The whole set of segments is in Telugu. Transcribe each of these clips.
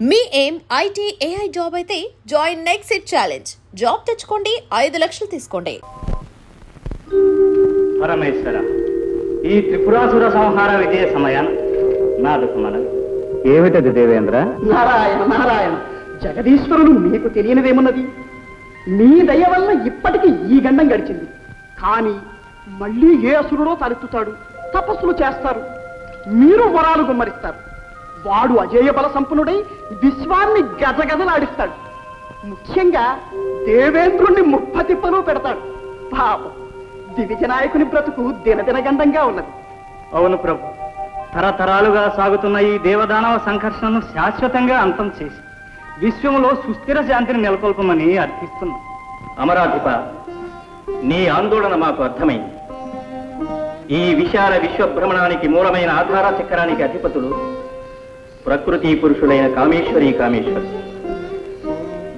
మీ ఏం ఐటీ ఏఐ జాబ్ అయితే join next it challenge. Job తెచ్చుకోండి, 5 లక్షలు తీసుకోండి. పరమేశ్వర, ఈ త్రిపురాసుర సంహార విజయ సమయాన నాదుకు మనం ఏమిటది దేవేంద్ర? నారాయణ నారాయణ, జగదీశ్వరుడు మీకు తెలియనిదేమున్నది? మీ దయ వల్ల ఇప్పటికీ ఈ గండం గడిచింది. కానీ మళ్ళీ ఏ అసురుడో తలెత్తుతాడు, తపస్సులు చేస్తారు, మీరు వరాలు గుమ్మరిస్తారు. వాడు అజేయ బల సంపన్నుడై విశ్వాన్ని గజగజలాడిస్తాడు. ముఖ్యంగా దేవేంద్రుణ్ణి ముప్పతిప్పలు పెడతాడు. పాపం దివిజ నాయకుని బ్రతుకు దినదినగండంగా ఉన్నది. అవును ప్రభు, తరతరాలుగా సాగుతున్న ఈ దేవదానవ సంఘర్షణను శాశ్వతంగా అంతం చేసి విశ్వంలో సుస్థిర శాంతిని నెలకొల్పమని అర్థిస్తున్నాం. అమరాధిప, నీ ఆందోళన మాకు అర్థమైంది. ఈ విశాల విశ్వభ్రమణానికి మూలమైన ఆధార చక్రానికి అధిపతులు ప్రకృతి పురుషులైన కామేశ్వరి కామేశ్వరు.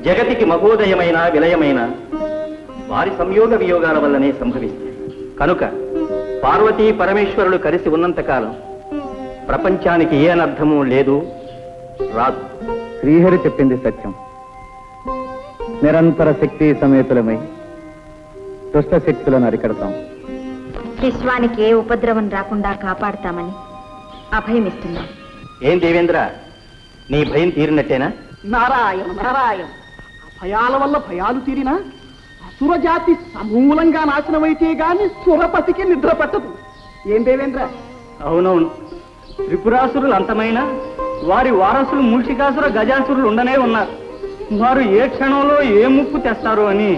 జగతికి మహోదయమైన విలయమైన వారి సంయోగ వియోగాల వల్లనే సంభవిస్తాయి. కనుక పార్వతీ పరమేశ్వరులు కలిసి ఉన్నంతకాలం ప్రపంచానికి ఏ అనర్థము లేదు, రాదు. శ్రీహరి చెప్పింది సత్యం. నిరంతర శక్తి సమేతులమై దుష్ట శక్తులను అరికడతాం. విశ్వానికి ఏ ఉపద్రవం రాకుండా కాపాడుతామని అభయమిస్తున్నాం. ఏం దేవేంద్ర, నీ భయం తీరినట్టేనా? నారాయణ నారాయణ, భయాల వల్ల భయాలు తీరినా అసురజాతి సమూలంగా నాశనమైతే గాని సురపతికి నిద్ర పట్టదు. ఏం దేవేంద్ర? అవునవును, త్రిపురాసురులు అంతమైన వారి వారసులు మూషికాసుర గజాసురులు ఉండనే ఉన్నారు. వారు ఏ క్షణంలో ఏ ముప్పు తెస్తారు అని.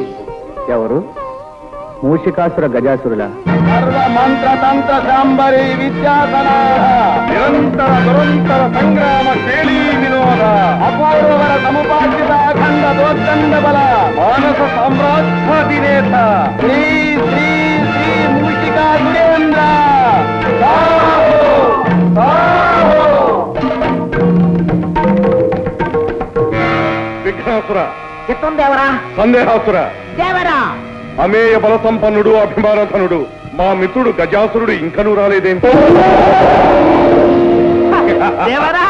ఎవరు? మూషికాసుర గజాసురుల మంత్ర తంత్ర శాంబరి విద్యాసన నిరంతర దురంతర సంగ్రామ శైలీ వినోద అపౌరవర సముపార్జిత అఖండ దోర్దండ బల మానస సామ్రాజ్యాధినేత శ్రీ శ్రీ శ్రీ మూషికా సురేంద్ర విఘ్నాసుర, దేవరా, సందేహాసుర, దేవరా, అమేయ బల సంపన్నుడు అభిమానధనుడు మా మిత్రుడు గజాసురుడు ఇంకనూ రాలేదేంటి? దేవరా,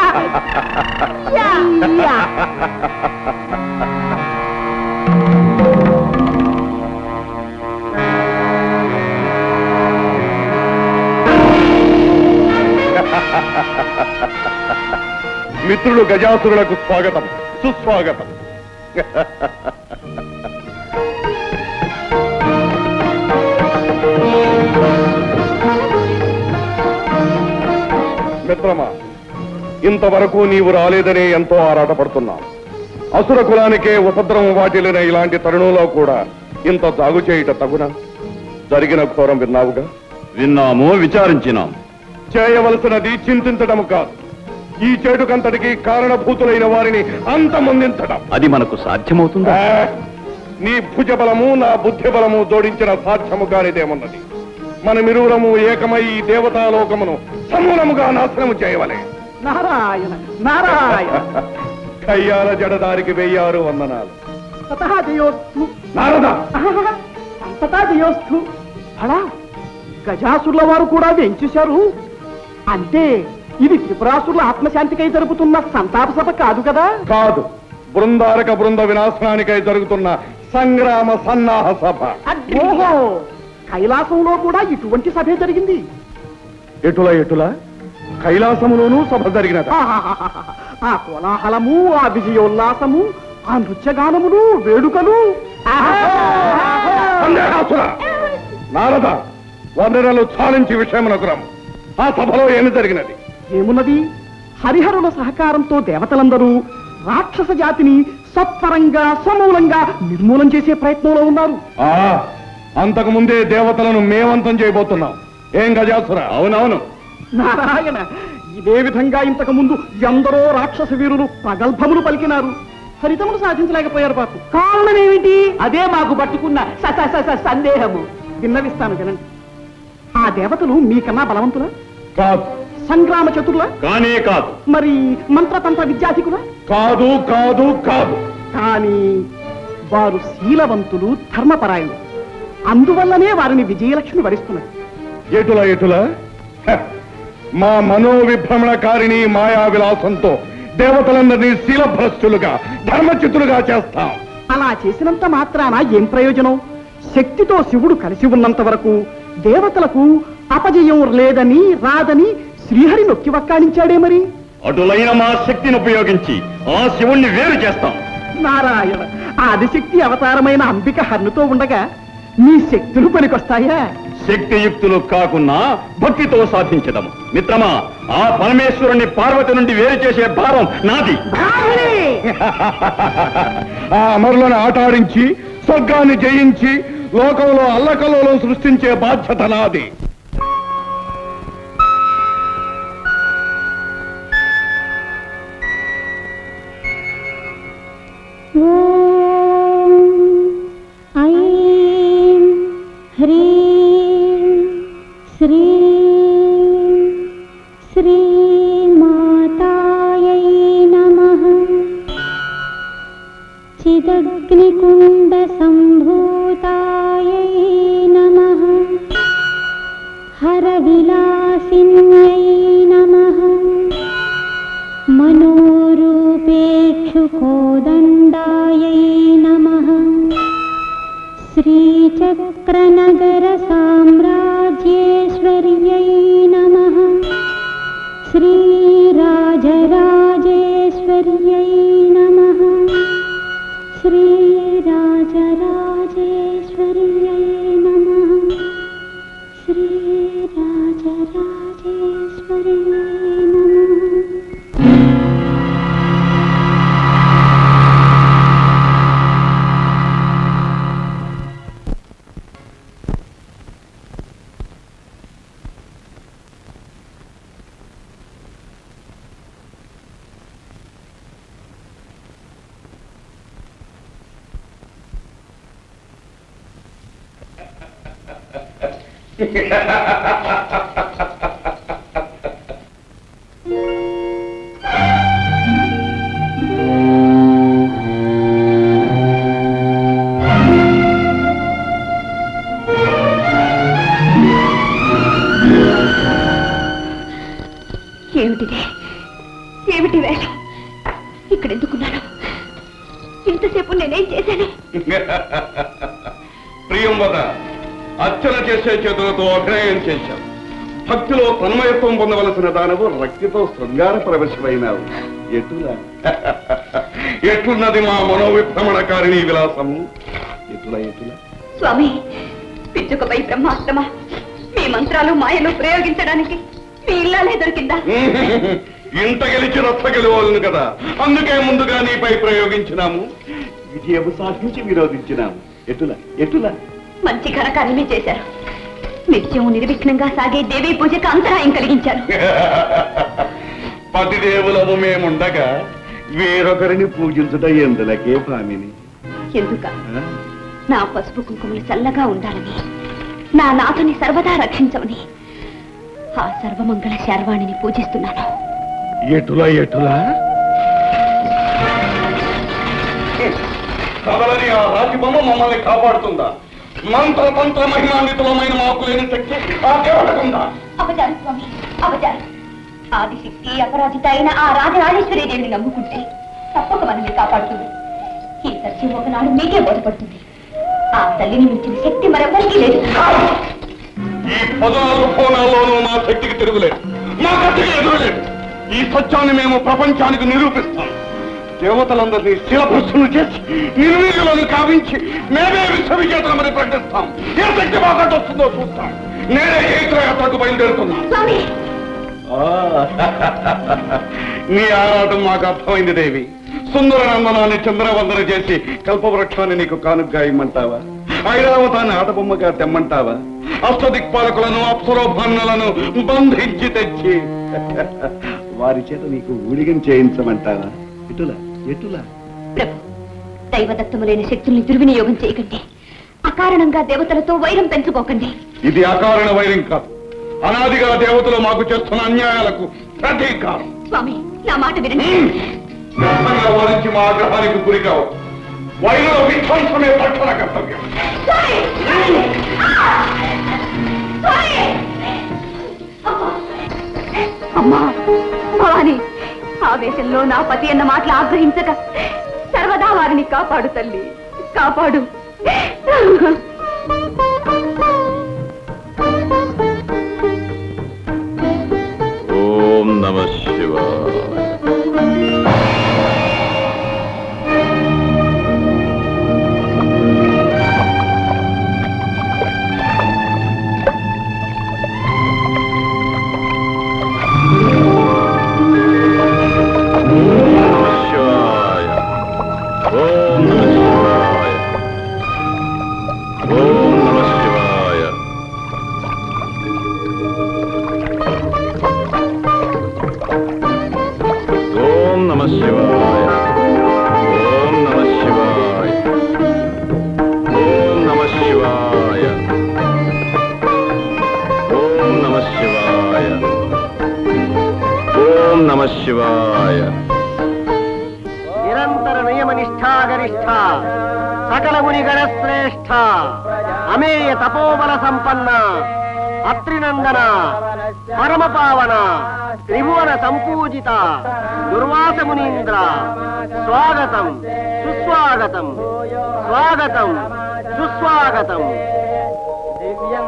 మిత్రులు గజాసురులకు స్వాగతం, సుస్వాగతం. మిత్రమా, ఇంతవరకు నీవు రాలేదనే ఎంతో ఆరాటపడుతున్నాం. అసుర కులానికే ఉపద్రవం వాటిల్లిన ఇలాంటి తరుణంలో కూడా ఇంత జాగు చేయుట తగునా? జరిగిన ఘోరం విన్నావుగా? విన్నాము, విచారించినాం. చేయవలసినది చింతించడం కాదు, ఈ చేటుకంతటికి కారణభూతులైన వారిని అంతమొందించడం. అది మనకు సాధ్యమవుతుందా? నీ భుజబలము నా బుద్ధి బలము జోడించిన సాధ్యము కానిదేమున్నది. మనమిరువురము ఏకమై ఈ దేవతాలోకమును సమూలముగా నాశనము చేయవలే. నారాయణ నారాయణ, కయ్యాల జడదారికి 1000 వందనాలు. తతః జయోస్తు. నారద, అంతటా జయోస్తు. అలా గజాసురుల వారు కూడా వెంచేశారు అంటే ఇది త్రిపురాసురుల ఆత్మశాంతికై జరుగుతున్న సంతాప సభ కాదు కదా? కాదు, బృందారక బృంద వినాశనానికై జరుగుతున్న సంగ్రామ సన్నాహ సభ. ఓహో, కైలాసంలో కూడా ఇటువంటి సభే జరిగింది. ఎటుల ఎటుల కైలాసములోనూ సభ జరిగినది. ఆ కోలాహలము, ఆ విజయోల్లాసము, ఆ నృత్యగానములు, వేడుకలు. నారద, వందనలు చాలించి విషయమునకు రమ్ము. ఆ సభలో ఏమి జరిగినది? ఏమున్నది? హరిహరుల సహకారంతో దేవతలందరూ రాక్షస జాతిని సత్వరంగా సమూలంగా నిర్మూలం చేసే ప్రయత్నంలో ఉన్నారు. అంతకు ముందే దేవతలను మేమంతం చేయబోతున్నాం. ఏం గజాసుర? అవునవును. నారాయణ, ఇదే విధంగా ఇంతకు ముందు ఎందరో రాక్షస వీరులు ప్రగల్భములు పలికినారు, ఫలితములు సాధించలేకపోయారు. పాపం కారణమేమిటి? అదే మాకు పట్టుకున్న సందేహము. విన్నవిస్తాను జనండి. ఆ దేవతలు మీకన్నా బలవంతులా? కాదు. సంగ్రామ చతుర్లా? కానే కాదు. మరి మంత్రతంత్ర విద్యాధికులా? కాదు కాదు కాదు. కానీ వారు శీలవంతులు, ధర్మపరాయణులు. అందువల్లనే వారిని విజయలక్ష్మి వరిస్తున్నది. ఎటుల మా మనోవిభ్రమణకారిణి మాయా విలాసంతో దేవతలందరినీ శీలభ్రష్టులుగా ధర్మచితులుగా చేస్తాం. అలా చేసినంత మాత్రాన ఏం ప్రయోజనం? శక్తితో శివుడు కలిసి ఉన్నంత వరకు దేవతలకు అపజయం లేదని రాదని శ్రీహరి నొక్కి వక్కాణించాడే మరి. అటులైన మా శక్తిని ఉపయోగించి ఆ శివుణ్ణి వేరు చేస్తాం. నారాయణ, ఆదిశక్తి అవతారమైన అంబిక హన్నుతో ఉండగా మీ శక్తులు పనికొస్తాయా? శక్తియుక్తులు కాకున్నా భక్తితో సాధించదము. మిత్రమా, ఆ పరమేశ్వరుని పార్వతి నుండి వేరు చేసే భారం నాది. ఆ అమరులను ఆటాడించి స్వర్గాన్ని జయించి లోకంలో అల్లకల్లోలం సృష్టించే బాధ్యత నాది. చిదగ్నికుండ సంభూతాయై నమః హర విలాసిన్యై నమః మనోరూపేక్షుకోదండాయై నమః శ్రీచక్రనగర సామ్రాజ్యేశ్వర్యై నమః శ్రీరాజరాజేశ్వర్యై నమః శ్రీరాజరాజేశ్వర్యై నమః శ్రీరాజరాజేశ్వర్యై నమః. ఏమిటి వేషం? ఇక్కడ ఎందుకున్నాను? ఇంతసేపు నేనేం చేశాను? ప్రియంవద, అర్చన చేసే చేతులతో అభినయం చేశావు. భక్తిలో తన్మయత్వం పొందవలసిన దానవు రక్తితో శృంగార ప్రవేశమైనావు. ఎట్లున్నది మా మనోవిభ్రమణకారిణీ విలాసము? ఎటుల స్వామి, పిచ్చుకపై బ్రహ్మాస్త్రమ మీ మంత్రాలు మాయలు ప్రయోగించడానికి మీ ఇల్లాలే దొరికిందా? ఇంత గెలిచి రచ్చ గెలవాలను కదా, అందుకే ముందుగా నీపై ప్రయోగించినాము. విజయము సాధించి విరోధించినాము. ఎటుల మంచి ఘనకార్యమే చేశారు. నిత్యం నిర్విఘ్నంగా సాగే దేవీ పూజకు అంతరాయం కలిగించారు. పతిదేవులము మేముండగా వేరొకరిని పూజించుట ఎందులకే భామిని? ఎందుక? నా పసుపు కుంకుమలు చల్లగా ఉండాలని, నా నాథుని సర్వదా రక్షించమని ఆ సర్వమంగళ శర్వాణిని పూజిస్తున్నాను. ఎటుల కదలని ఆ రాజబొమ్మ మమ్మల్ని కాపాడుతుందా? మంత్ర మహిమాన్వితులమైన మాకు లేని శక్తి ఆ దేవతకుందా? అపచారం స్వామి, అపచారం. ఆదిశక్తి అపరాజిత అయిన ఆ రాజరాజేశ్వరి దేవిని నమ్ముకుంటే తప్పక మనల్ని కాపాడుతుంది. ఈ సత్యం ఒకనాడు మీకే బోధపడుతుంది. ఆ తల్లిని మించిన శక్తి మరెవరికీ లేదు. ఈ 14 కోణాల్లోనూ మా శక్తికి తిరుగులేదు, మా గట్టికి ఎదురులేదు. ఈ సత్యాన్ని మేము ప్రపంచానికి నిరూపిస్తాం. దేవతలందరినీ శిలభ్రష్టులు చేసి నిర్వీర్యులను కావించి మేమే విశ్వవిజేతలమని ప్రకటిస్తాం. ఏ శక్తి బాగా వస్తుందో చూస్తాం. నేనే ఏకయాత్రకు బయలుదేరుతున్నా. నీ ఆరాటం మాకు అర్థమైంది దేవి. సుందర నందనాన్ని చంద్రవందన చేసి కల్పవృక్షాన్ని నీకు కానుగ్గా ఇమ్మంటావా? ఐరావతాన్ని ఆటబొమ్మగా తెమ్మంటావా? అష్టదిక్పాలకులను అప్సరోభాన్నులను బంధించి తెచ్చి వారి చేత నీకు ఊడిగం చేయించమంటావా? ఎటులా ప్రభు, దైవదత్తములైన శక్తుల్ని దుర్వినియోగం చేయకండి. అకారణంగా దేవతలతో వైరం పెంచుకోకండి. ఇది అకారణ వైరం కాదు, అనాదిగా దేవతలు మాకు చేస్తున్న అన్యాయాలకు ప్రతీకారం. స్వామి, నా మాట వినండి. వారించి మా ఆగ్రహానికి గురి కావచ్చు. వైరం విధ్వంసమే తక్షణ కర్తవ్యం. అమ్మా భవాని, ఆవేశంలో నా పతి అన్న మాటలు ఆగ్రహించక సర్వదా వారిని కాపాడు తల్లి, కాపాడు. ఓం నమః శివాయ. శివాయ. నిరంతర నియమనిష్టాగరిష్ట సకల మునిగణ శ్రేష్ఠ అమేయ తపోబల సంపన్న అత్రినందన పరమ పావన త్రిభువన సంపూజిత దుర్వాస మునీంద్ర స్వాగతం సుస్వాగతం, స్వాగతం సుస్వాగతం. దివ్యం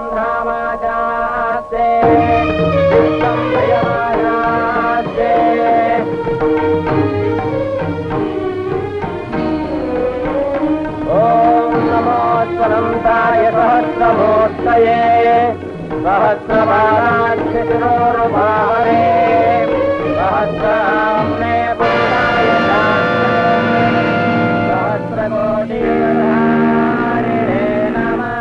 స్వరంతాయ సహస్రమూర్తయే సహస్రబాణాక్షిరోరుభావరే సహస్రామ్నే పూర్ణాయ సహస్రకోటిధారిణే నమః.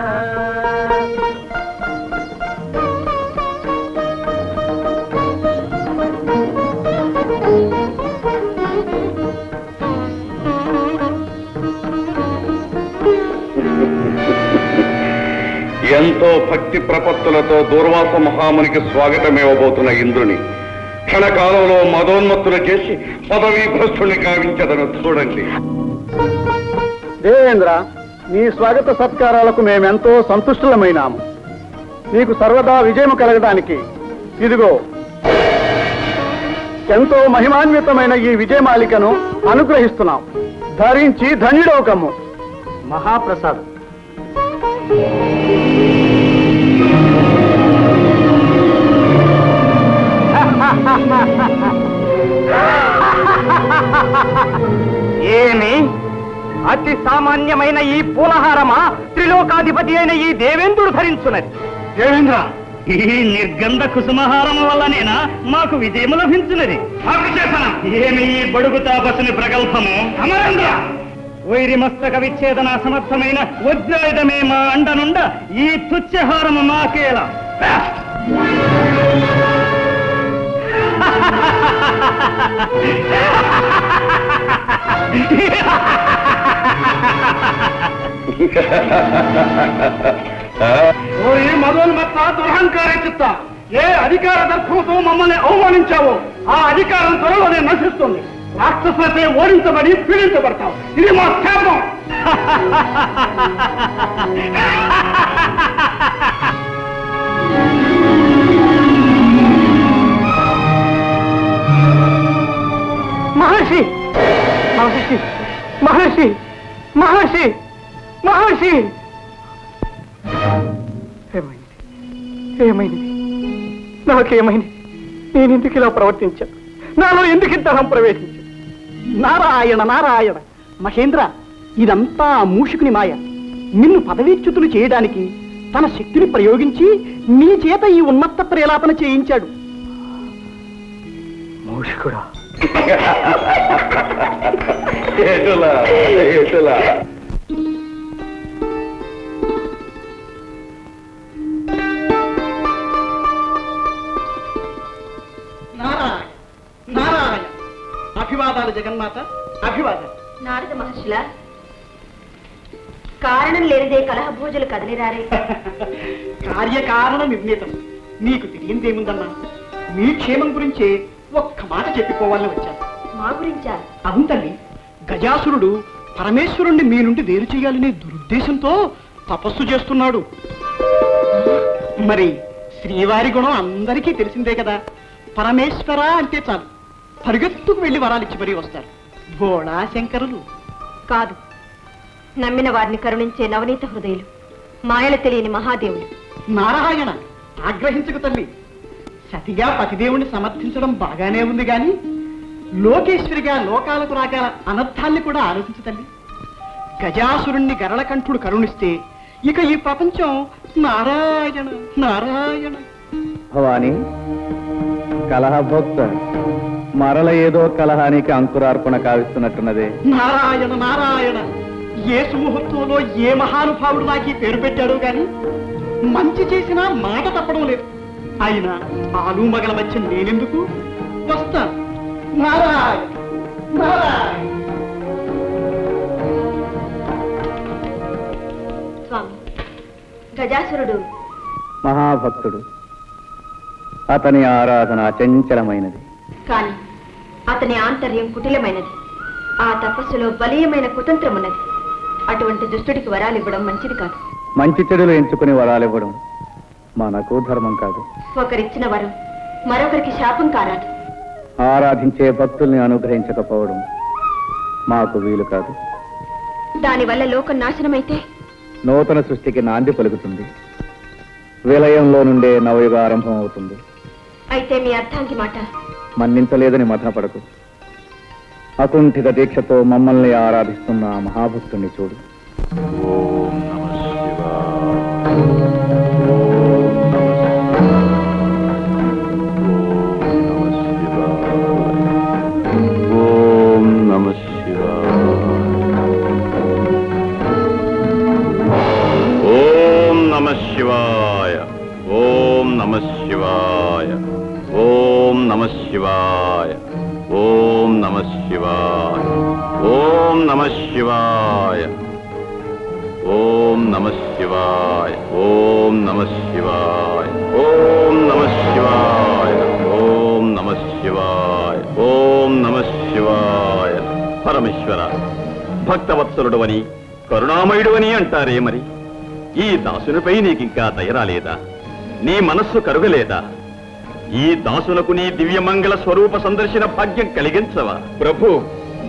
ఎంతో భక్తి ప్రపత్తులతో దూర్వాస మహామునికి స్వాగతమివ్వబోతున్న ఇంద్రుని క్షణకాలంలో మదోన్మత్తులు చేసి పదవీ భ్రష్టుని గావించదను చూడండి. దేవేంద్ర, నీ స్వాగత సత్కారాలకు మేమెంతో సంతుష్టులమైనాము. నీకు సర్వదా విజయం కలగడానికి ఇదిగో ఎంతో మహిమాన్వితమైన ఈ విజయమాలికను అనుగ్రహిస్తున్నాం. ధరించి ధన్యుడవకమ్ము. మహాప్రసాదం. ఏమి అతి సామాన్యమైన ఈ పూలహారమా త్రిలోకాధిపతి అయిన ఈ దేవేంద్రుడు ధరించున్నది? దేవేంద్ర, ఈ నిర్గంధ కుసుమహారము వల్లనేనా మాకు విజయము లభించున్నది? ఏమి ఈ బడుగు తాపసుని ప్రగల్భము? అమరేంద్ర, వైరి మస్తక విచ్ఛేదన సమర్థమైన వజ్రాయుధమే మా అండనుండ ఈ తుచ్చహారము మాకేలా. మదోన్మత్త దురహంకార చిత్త, ఏ అధికార దర్భంతో మమ్మల్ని అవమానించావో ఆ అధికారం త్వరలోనే నశిస్తుంది. రాక్షసులతో ఓడించబడి పీడించబడతావు. ఇది మా శాపం. మహర్షి, మహర్షి, మహర్షి, మహర్షి, మహర్షి! ఏమైంది? ఏమైంది? నాకేమైంది? నేనెందుకు ఇలా ప్రవర్తించాను? నాలో ఎందుకు ఇంతహం ప్రవేశించాను? నారాయణ, నారాయణ! మహేంద్ర, ఇదంతా మూషికుని మాయ. నిన్ను పదవీచ్యుతులు చేయడానికి తన శక్తిని ప్రయోగించి నీ చేత ఈ ఉన్నత ప్రేలాపన చేయించాడు. మూషికుడా! నారాయణ, నారాయణ! అభివాదాలు జగన్మాత, అభివాదాలు. నారద మహర్షుల కారణం లేనిదే కలహభోజులు కదలిరారే. కార్యకారణ నిర్ణీతం. నీకు తెలియందేముందమ్మా? మీ క్షేమం గురించే ఒక్క మాట చెప్పిపోవాలని వచ్చాను. మా గురించా? అవును తల్లి, గజాసురుడు పరమేశ్వరుణ్ణి మీ నుండి వేరు చేయాలనే దురుద్దేశంతో తపస్సు చేస్తున్నాడు. మరి శ్రీవారి గుణం అందరికీ తెలిసిందే కదా. పరమేశ్వర అంటే చాలు పరిగెత్తుకు వెళ్ళి వరాలిచ్చి మరీ వస్తారు. బోళా శంకరులు కాదు, నమ్మిన వారిని కరుణించే నవనీత హృదయులు, మాయలు తెలియని మహాదేవులు. నారాయణ, ఆగ్రహించకు తల్లి. సతిగా పతిదేవుణ్ణి సమర్థించడం బాగానే ఉంది గాని లోకేశ్వరిగా లోకాలకు రాగల అనర్థాన్ని కూడా ఆలోచించు తల్లి. గజాసురుణ్ణి గరళకంఠుడు కరుణిస్తే ఇక ఈ ప్రపంచం నారాయణ నారాయణ. భవాని, కలహభోక్త మరల ఏదో కలహానికి అంకురార్పణ కావిస్తున్నట్టున్నదే. నారాయణ నారాయణ, ఏ సుముహూర్తంలో ఏ మహానుభావుడు నాకు ఈ పేరు పెట్టాడో గాని మంచి చేసినా మాట తప్పడం లేదు. అయినా ఆలు మగల మధ్య నేనెందుకు వస్తాను. నారాయణ నారాయణ. స్వామి, గజాసురుడు మహాభక్తుడు. అతని ఆరాధన అచంచలమైనది. కాని అతని ఆంతర్యం కుటిలమైనది. ఆ తపస్సులో బలీయమైన కుతంత్రమున్నది. అటువంటి దుష్టుడికి వరాలివ్వడం మంచిది కాదు. మంచి చెడులు ఎంచుకుని వరాలివ్వడం మనకు ధర్మం కాదు. ఒకరిచ్చిన వరం మరొకరికి శాపం కారాదు. ఆరాధించే భక్తుల్ని అనుగ్రహించకపోవడం మాకు వీలు కాదు. దానివల్ల లోకం నాశనమైతే నూతన సృష్టికి నాంది పలుకుతుంది. విలయంలో నుండే నవయుగ ఆరంభం అవుతుంది. అయితే మీ అర్థాంగి మాట మన్నించలేదని మథనపడకు. అకుంఠిత దీక్షతో మమ్మల్ని ఆరాధిస్తున్న ఆ మహాభక్తుణ్ణి చూడు. ఓం నమః శివాయ. ఓం నమః శివాయ. ఓం నమః శివాయ. ఓం నమః శివాయ. ఓం నమః శివాయ. ఓం నమః శివాయ. ఓం నమః శివాయ. ఓం నమః శివాయ. ఓం నమః శివాయ. ఓం నమః శివాయ. ఓం నమః శివాయ. పరమేశ్వర, భక్తవత్సలుడు అని కరుణామయుడు అని అంటారే, మరి ఈ దాసునిపై నీకింకా దయరాలేదా? నీ మనస్సు కరుగలేదా? ఈ దాసులకు నీ దివ్యమంగళ స్వరూప సందర్శన భాగ్యం కలిగించవా? ప్రభు,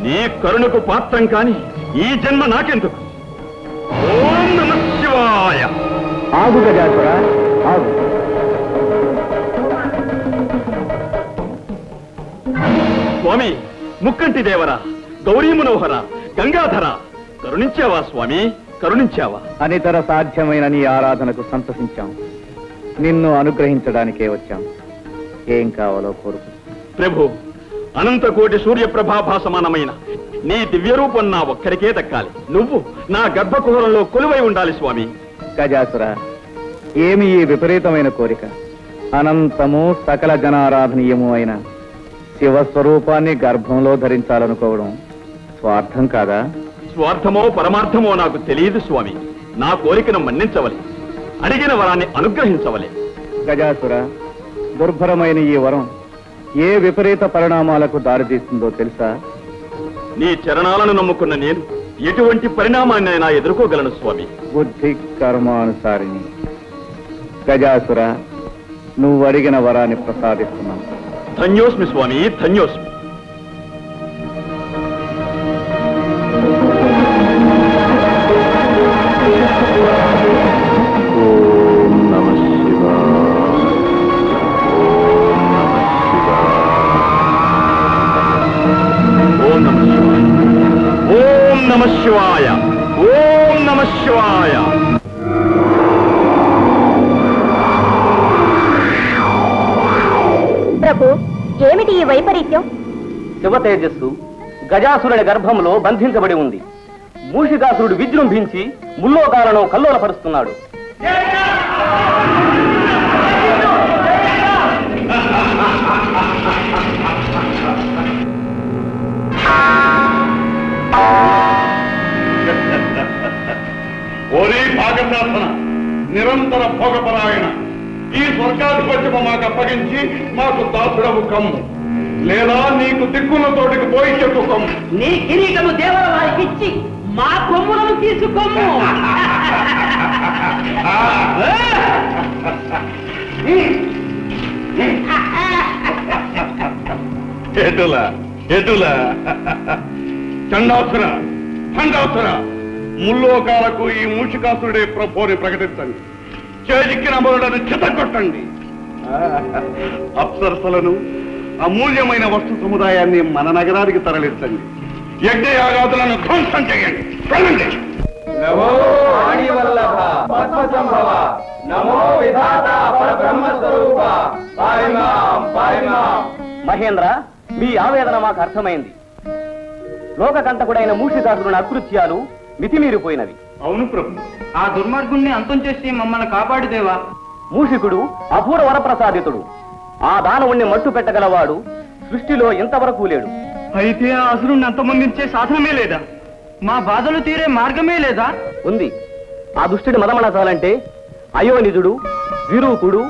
నీ కరుణకు పాత్రం కాని ఈ జన్మ నాకెందుకు? ఓం నమః శివాయ. ఆగు గజాసుర, ఆగు. స్వామి, ముక్కంటి దేవరా, గౌరీ మనోహర, గంగాధర, కరుణించావా స్వామి, కరుణించావా? అనితర సాధ్యమైన నీ ఆరాధనకు సంతసించాం. నిన్ను అనుగ్రహించడానికే వచ్చాం. ఏం కావాలో కోరుకు. ప్రభు, అనంతకోటి సూర్యప్రభాభాసమానమైన నీ దివ్యరూపం నా ఒక్కరికే దక్కాలి. నువ్వు నా గర్భకుహరంలో కొలువై ఉండాలి స్వామి. గజాసుర, ఏమి ఈ విపరీతమైన కోరిక? అనంతము సకల జనారాధనీయము అయిన శివస్వరూపాన్ని గర్భంలో ధరించాలనుకోవడం స్వార్థం కాదా? స్వార్థమో పరమార్థమో నాకు తెలియదు స్వామి. నా కోరికను మన్నించవలే, అడిగిన వరాన్ని అనుగ్రహించవలే. గజాసుర, దుర్భరమైన ఈ వరం ఏ విపరీత పరిణామాలకు దారితీస్తుందో తెలుసా? నీ చరణాలను నమ్ముకున్న నేను ఎటువంటి పరిణామాన్నైనా ఎదుర్కోగలను స్వామి. బుద్ధి కర్మానుసారిణి. గజాసుర, నువ్వు అడిగిన వరాన్ని ప్రసాదిస్తున్నాను. ధన్యోస్మి స్వామి, ధన్యోస్మి. ఓం నమః శివాయ. ఓం నమః శివాయ. ఓం నమః శివాయ. ఓం నమః శివాయ. ప్రభు, ఏమిటి ఈ వైపరీత్యం? శివ తేజస్సు గజాసురుని గర్భంలో బంధించబడి ఉంది. మూషికాసురుడు విజృంభించి ముల్లోకాలను కల్లోలపరుస్తున్నాడు. ఓరీ భాగశాసన, నిరంతర భోగపరాయణ, ఈ స్వర్గాధిపత్యము మాకు అప్పగించి మాకు దాసుడవు కమ్ము, లేదా నీకు దిక్కున్న తోటికి పోయి చెప్పు కమ్ము. నీ కిరీటము దేవర వారికి ఇచ్చి మా కొమ్ములను తీసుకోము. ఎటులా ఎటులా చండాసుర చండాసుర ముల్లోకాలకు ఈ మూషికాసురుడే ప్రభుని ప్రకటించండి. చేజిక్కిన మొదలను చితకొట్టండి. అప్సరసలను అమూల్యమైన వస్తు సముదాయాన్ని మన నగరానికి తరలించండి. యజ్ఞయాగాదులను ధ్వంసం చేయండి. వెళ్ళండి. నమో ఆణివల్లభ పద్మసంభవ నమో విధాత పరబ్రహ్మ స్వరూప పారిమాం పారిమాం. మహేంద్ర, మీ ఆవేదన మాకు అర్థమైంది. లోకకంటకుడైన మూషికాసురుని అకృత్యాలు మితిమీరిపోయినవి. అవును ప్రభు, ఆ దుర్మార్గుణ్ణి అంతం చేసి మమ్మల్ని కాపాడుదేవా. మూషికుడు అపూర్వ వరప్రసాదితుడు. ఆ దానవుణ్ణి మట్టు పెట్టగలవాడు సృష్టిలో ఇంతవరకు లేడు. అయితే ఆ అసురుణ్ణి అంతమొందించే సాధనమే లేదా? మా బాధలు తీరే మార్గమే లేదా? ఉంది. ఆ దుష్టుడి మదమణచాలంటే అయోనిజుడు, విరూపుడు,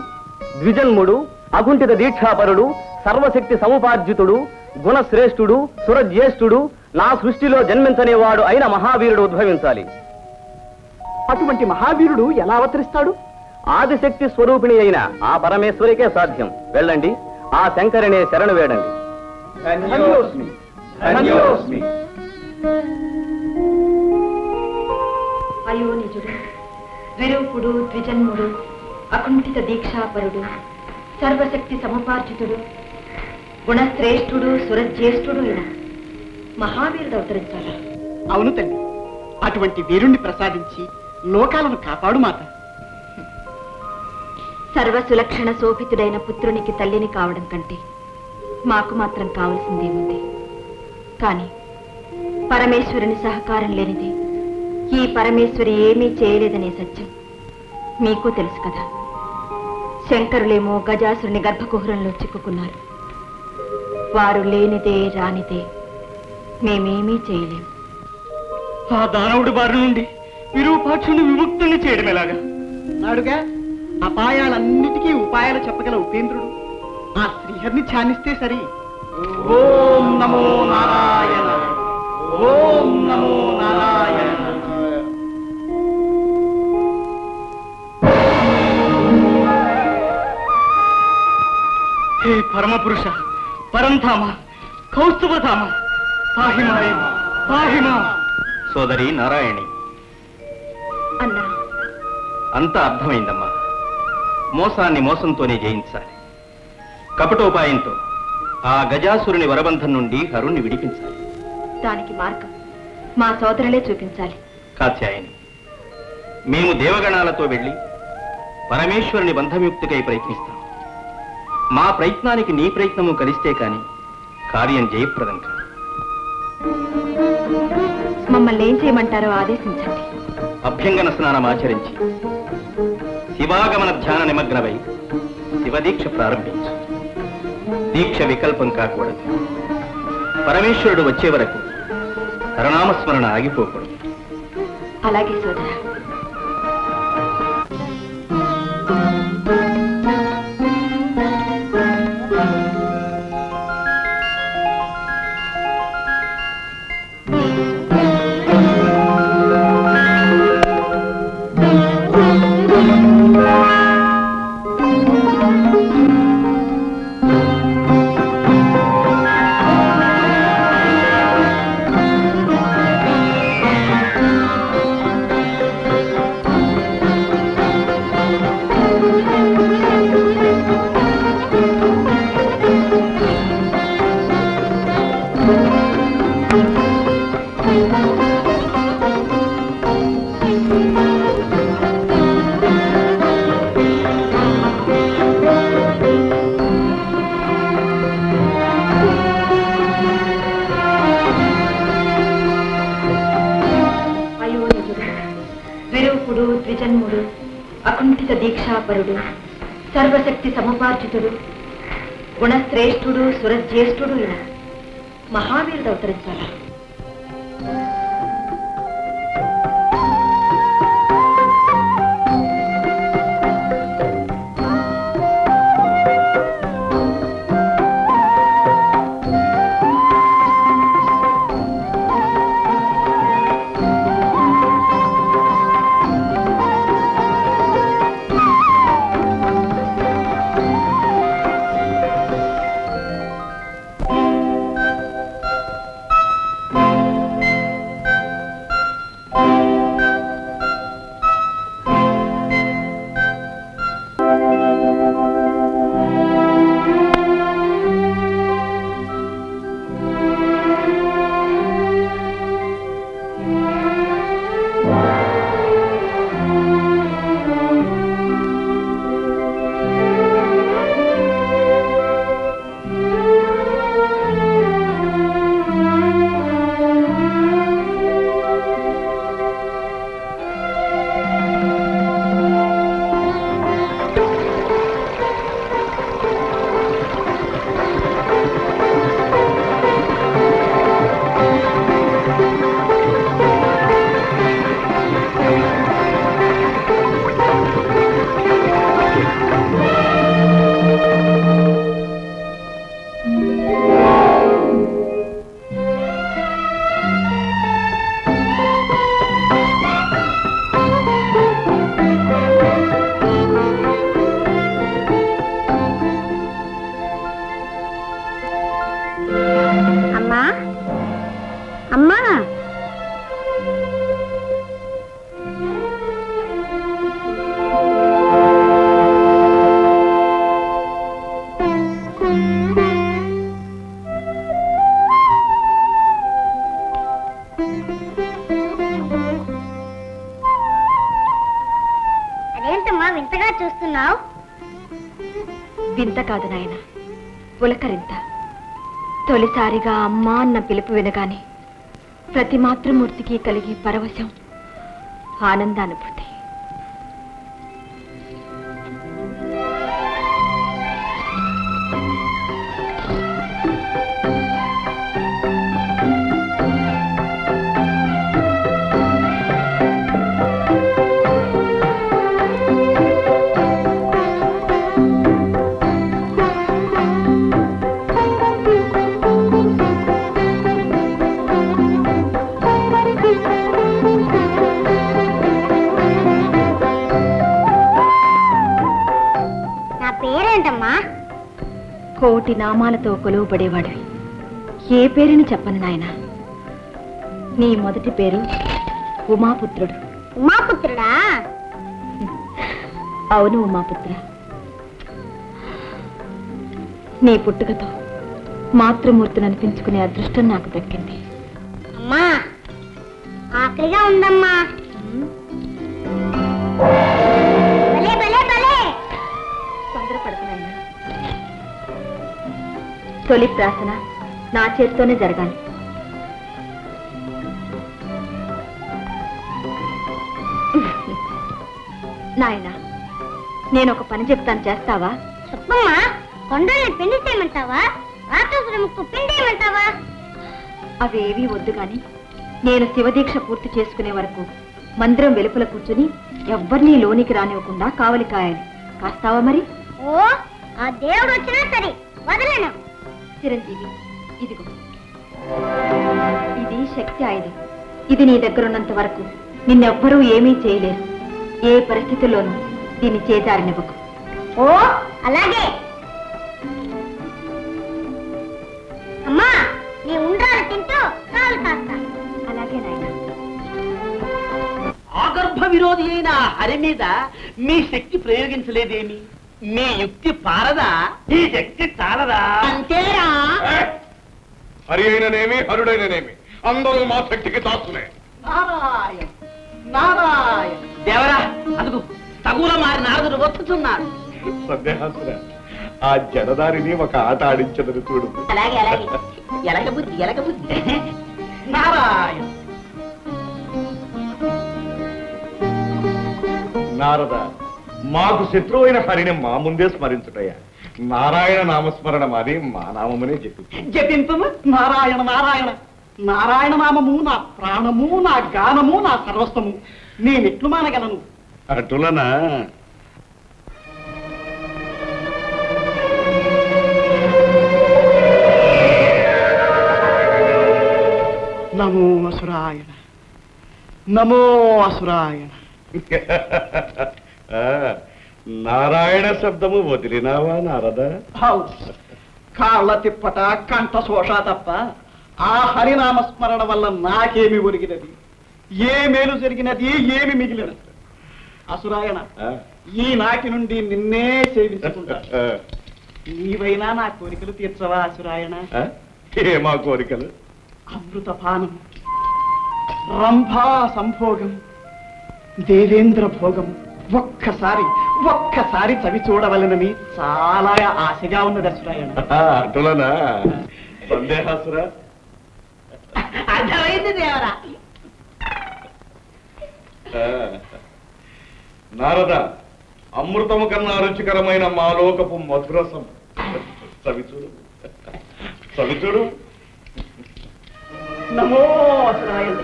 ద్విజన్ముడు, అకుంఠిత దీక్షాపరుడు, సర్వశక్తి సముపార్జితుడు, గుణశ్రేష్ఠుడు, సురజ్యేష్ఠుడు, నా సృష్టిలో జన్మించనేవాడు అయిన మహావీరుడు ఉద్భవించాలి. అటువంటి మహావీరుడు ఎలా అవతరిస్తాడు? ఆదిశక్తి స్వరూపిణి అయిన ఆ పరమేశ్వరికే సాధ్యం. వెళ్ళండి, ఆ శంకరినే శరణు వేడండి. అయోనిజుడు, విరూపుడు, ద్విజన్ముడు, అకుంఠిత దీక్షాపరుడు, సర్వశక్తి సముపార్జితుడు, గుణశ్రేష్ఠుడు, సురజ్యేష్ఠుడు అయిన మహావీరుడు అవతరించాలా? అవును తల్లి, అటువంటి వీరుణ్ణి ప్రసాదించి లోకాలను కాపాడు మాత. సర్వసులక్షణ శోభితుడైన పుత్రునికి తల్లిని కావడం కంటే మాకు మాత్రం కావలసిందేముంది? కాని పరమేశ్వరుని సహకారం లేనిది ఈ పరమేశ్వరి ఏమీ చేయలేదనే సత్యం మీకు తెలుసు కదా. శంకరులేమో గజాసురుని గర్భకుహరంలో చిక్కుకున్నారు. వారు లేనిదే రానిదే మేమేమీ చేయలేం. ఆ దానవుడి బారి నుండి విరూపాక్షుని విముక్తుని చేయడం ఎలాగా? నాడుగా అపాయాలన్నిటికీ ఉపాయాలు చెప్పగల ఉపేంద్రుడు ఆ శ్రీహరిని ధ్యానిస్తే సరి. ఓం నమో నారాయణ, ఓం నమో నారాయణ. హే పరమపురుష, పరంధామ, కౌస్తుభధామ, పాహిమాయ పాహిమా. సోదరి నారాయణి, అన్నా, అంతా అర్థమైందమ్మా. మోసాన్ని మోసంతోనే జయించాలి. కపటోపాయంతో ఆ గజాసురుని వరబంధం నుండి హరుణ్ణి విడిపించాలి. దానికి మార్గం మా సోదరులే చూపించాలి. కాత్యాయని, మేము దేవగణాలతో వెళ్ళి పరమేశ్వరుని బంధముక్తికై ప్రయత్నిస్తాం. మా ప్రయత్నానికి నీ ప్రయత్నము కలిస్తే కాని కార్యం జయప్రదం కాదు. మమ్మల్ని ఏం చేయమంటారో ఆదేశించండి. అభ్యంగన స్నానం ఆచరించి శివాగమన ధ్యాన నిమగ్నమై శివదీక్ష ప్రారంభించు. దీక్ష వికల్పం కాకూడదు. పరమేశ్వరుడు వచ్చే వరకు హరనామస్మరణ ఆగిపోకూడదు. అలాగే సోదరా. విరూపుడు, ద్విజన్ముడు, అకుంఠిత దీక్షాపరుడు, సర్వశక్తి సముపార్జితుడు, గుణశ్రేష్ఠుడు, సురజ్యేష్ఠుడు అయిన మహావీరుడు అవతరించాలా? అదేంటమ్మా వింతగా చూస్తున్నావు? వింత కాదు నాయన, పులకరింత. తొలిసారిగా అమ్మా అన్న పిలుపు వినగానే ప్రతి మాతృమూర్తికి కలిగే పరవశం, ఆనందానుభూతి. కోటి నామాలతో కొలువుపడేవాడివి. ఏ పేరుని చెప్పను నాయన. నీ మొదటి పేరు ఉమాపుత్రుడు. ఉమాపుత్రుడా? అవును ఉమాపుత్ర. నీ పుట్టుకతో మాతృమూర్తిని అనిపించుకునే అదృష్టం నాకు దక్కింది. అమ్మా ఆకలిగా ఉందమ్మా. భలే భలే భలే. తొందరపడుతున్నాయినా. తొలి ప్రార్థన నా చేతితోనే జరగాలి. నాయనా, నేను ఒక పని చెప్తాను, చేస్తావా? చెప్పమ్మా. కొండల్ని పిండి చేయమంటావా? రాక్షసుల ముక్కు పిండేయమంటావా? అవేవీ వద్దు గాని నేను శివదీక్ష పూర్తి చేసుకునే వరకు మందిరం వెలుపల కూర్చుని ఎవ్వరినీ లోనికి రానివ్వకుండా కావలి కాయాలి. కాస్తావా మరి? ఓ, ఆ దేవుడు వచ్చినా సరే వదలను. చిరంజీవి, ఇదిగో, ఇది శక్తి ఆయుధం. ఇది నీ దగ్గరున్నంత వరకు నిన్నెవ్వరూ ఏమీ చేయలేరు. ఏ పరిస్థితుల్లోనూ దీన్ని చేజారనివ్వకు. ఓ అలాగే. అమ్మా, నీ ఉండ్రాలు తింటూ కాలు కాస్తా. అలాగే నాయన. ఆగర్భ విరోధి అయిన హరి మీద మీ శక్తి ప్రయోగించలేదేమి? మీ యుక్తి పారదా? ఈ శక్తి చాలదా? అంతేరా? హరి అయిననేమి హరుడైననేమి అందరూ మా శక్తికి దాసులే. నారాయణ నారాయణ. దేవరా, అదుగు తగుల మారి నారదుడు వస్తున్నాడు. సందేహాసురా, ఆ జడదారిని ఒక ఆట ఆడించదని చూడు. అలాగే అలాగే. ఎలక బుద్ధి ఎలక బుద్ధి. నారాయణ. నారద, మాకు శత్రువైన హరిని మా ముందే స్మరించుటయ్యా. నారాయణ నామస్మరణ మాది మా నామమనే జపింపము. నారాయణ నారాయణ. నారాయణ నామము నా ప్రాణము, నా గానము, నా సర్వస్వము. నేనెట్లు మానగలను? అటులనా? నమో అసురాయణ, నమో అసురాయణ. నారాయణ శబ్దము వదిలినావా నారద? కాళ్ళ తిప్పట, కంఠ శోష తప్ప ఆ హరినామస్మరణ వల్ల నాకేమి ఒరిగినది? ఏ మేలు జరిగినది? ఏమి మిగిలినది? అసురాయణ, ఈ నాటి నుండి నిన్నే సేవించుకుంటా. నీవైనా నా కోరికలు తీర్చవా అసురాయణ? ఏమా కోరికలు? అమృతపానం, రంభా సంభోగం, దేవేంద్ర భోగం ఒక్కసారి చవి చూడవలనని చాలా ఆశగా ఉన్నది అసురాయణ. అటులనా? సందేహాసురా? అర్థమైంది దేవరా. నారద, అమృతము కన్నా రుచికరమైన మా లోకపు మధురసం చవిచూడు, చవిచూడు. నమో అసురాయణ.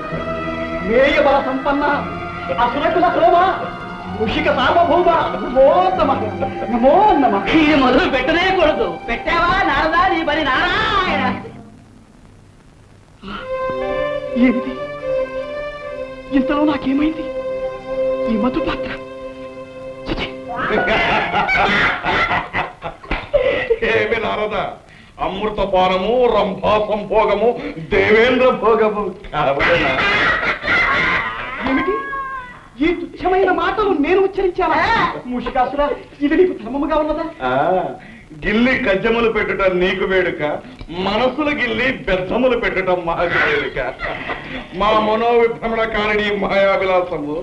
మేయ బల సంపన్న, అసురకుల శోభ, ముషిక సార్వభౌమ, నమో నమః, నమో నమః. ఇది మొదలు పెట్టనే కూడదు. పెట్టావా నారదా నీ పని? నారాయణ. ఏమిటి ఇంతలో నాకేమైంది? ఈ మధు పాత్ర ఏమి నారద, అమృతపానము, రంభా సంభోగము, దేవేంద్ర భోగము కావలేనా? ఏమిటి ఈ తుచ్చమైన మాటలు నేను ఉచ్చరించాలా? మూషికాసురా, ఇది నీకు ధర్మముగా ఉన్నదా? గిల్లి గజ్జములు పెట్టడం నీకు వేడుక, మనసులు గిల్లి బెద్దములు పెట్టడం మాకు వేడుక. మా మనోవిభ్రమణకారిణి మాయా విలాసము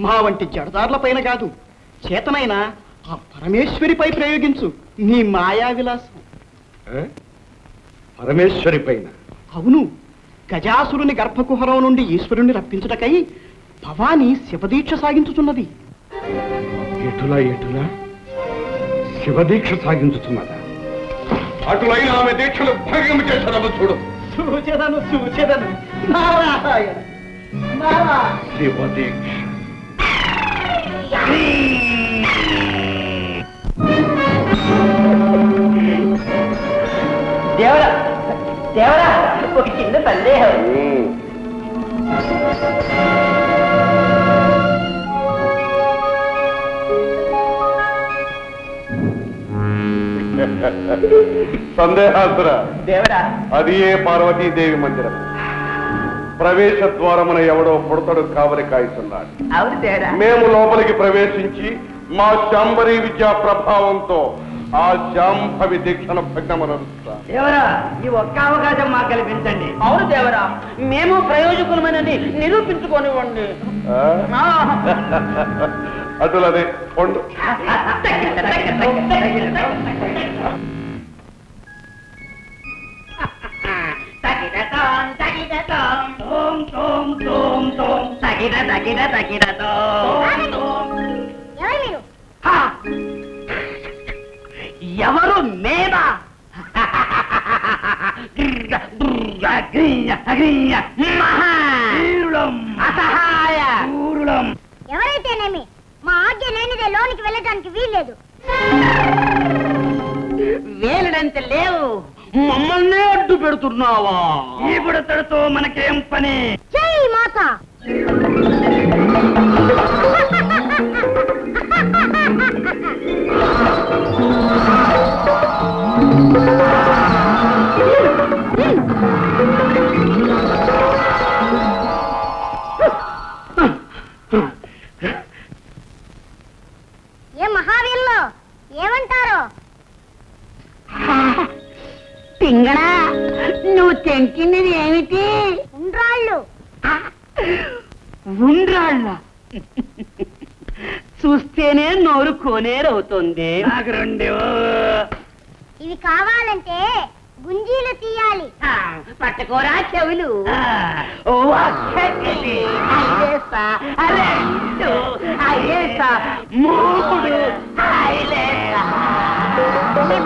మా వంటి జడదారుల పైన కాదు, చేతనైనా ఆ పరమేశ్వరిపై ప్రయోగించు నీ మాయా విలాసం. పరమేశ్వరి పైన? అవును, గజాసురుని గర్భకుహరం నుండి ఈశ్వరుణ్ణి రప్పించుటకై భవాని శివదీక్ష సాగించుతున్నది. ఎటులా ఎటులా శివదీక్ష సాగించుతున్నదా? అటులైన ఆమె దీక్షలు భంగం చేశారమ్మ చూడు. చూచెదను నారాయణ నారాయణ. శివదీక్ష దేవరా దేవరా, ఒక చిన్న సందేహం. సందేహాసుర దేవరా, అది ఏ పార్వతీదేవి మందిరం. ప్రవేశ ద్వారమున ఎవడో పుడతడు కావలి కాయిస్తున్నాడు. అవును దేవరా. మేము లోపలికి ప్రవేశించి మా శాంబరీ విద్యా ప్రభావంతో ఆ శాంభవి దీక్షను భగ్నమనరుస్తా. దేవరా, ఈ ఒక్క అవకాశం మాకు కల్పించండి. అవును దేవరా, మేము ప్రయోజకులమని నిరూపించుకోనివ్వండి. అటులదే పొండు. ఎవరు మేమా? ఎవరైతేనేమి మా ఆజ్ఞ లేనిదే లోనికి వెళ్ళడానికి వీల్లేదు. వేలడంత లేవు, మమ్మల్నే అడ్డు పెడుతున్నావా? ఈ బుడతడితో మనకేం పని? జై మాత. ఏ మహావీరులు ఏమంటారు? పింగళా, నువ్వు తెంకినది ఏమిటి? ఉండ్రాళ్ళు. ఉండ్రాళ్ళ? చూస్తేనే నోరు కోనేరవుతుంది. ఇవి కావాలంటే గుంజీలు తీయాలి. పట్టుకోరా చెవులు. మూడు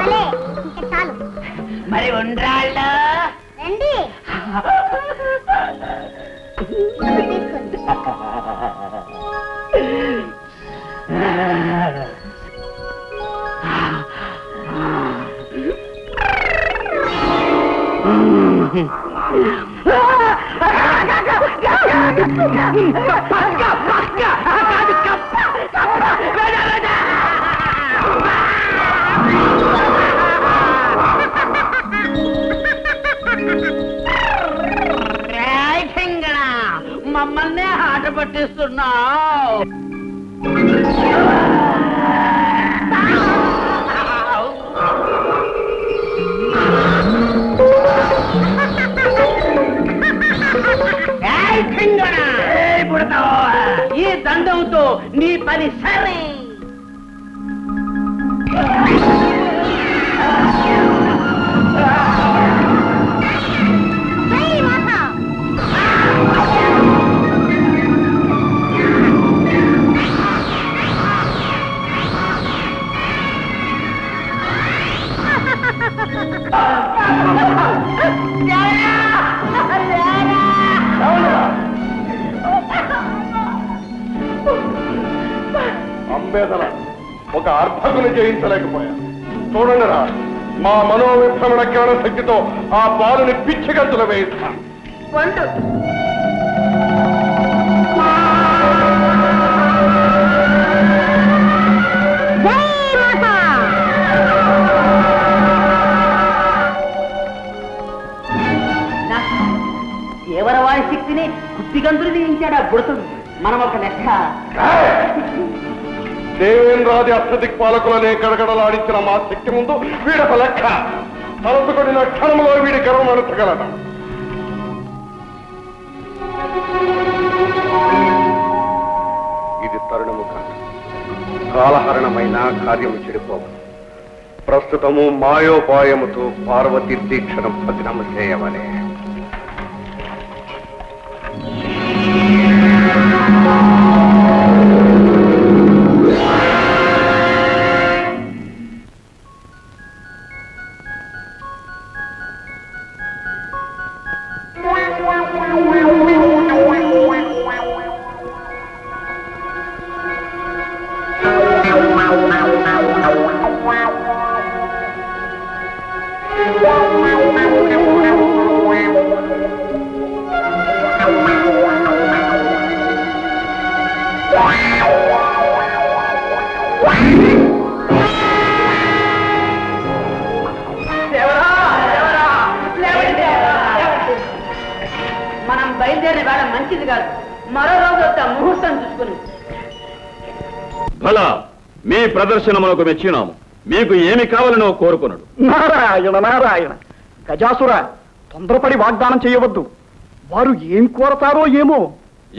భలే, ఇంకా చాలు. మరి ఉండ్రాళ్ళ రండి. మమ్మల్నే ఆట పట్టిస్తున్నావు. ఈ దండంతో నీ పని సరే. అంబేదన ఒక అర్భకుని జయించలేకపోయా. చూడండి రా, మా మనోవిభ్రమణ జ్ఞాన శక్తితో ఆ పాలుని పిచ్చి గంతులు వేయిస్తా. దేవరవాడి శక్తిని కుత్తిగంతులు తీయించాడు ఆ బుడతడు. మనం ఒక లెక్క. దేవేంద్రాది అష్టదిక్పాలకులనే గడగడలాడించిన మా శక్తి ముందు వీడొక లెక్క. తలసుకొడిన క్షణంలో వీడి గర్వం అణచగలడం. ఇది తరుణము కాదు, కాలహరణమైన కార్యము చెడిపోవు. ప్రస్తుతము మాయోపాయముతో పార్వతి దీక్షను భగ్నము చేయవలే. మనం బయలుదేరిన వేళ మంచిది కాదు. మరో రోజు వస్తే ముహూర్తం చూసుకుని. భలా మీ ప్రదర్శనములకు మెచ్చినాము. మీకు ఏమి కావాలనో కోరుకున్నాడు. నారాయణ నారాయణ. గజాసుర, తొందరపడి వాగ్దానం చేయవద్దు. వారు ఏం కోరతారో ఏమో.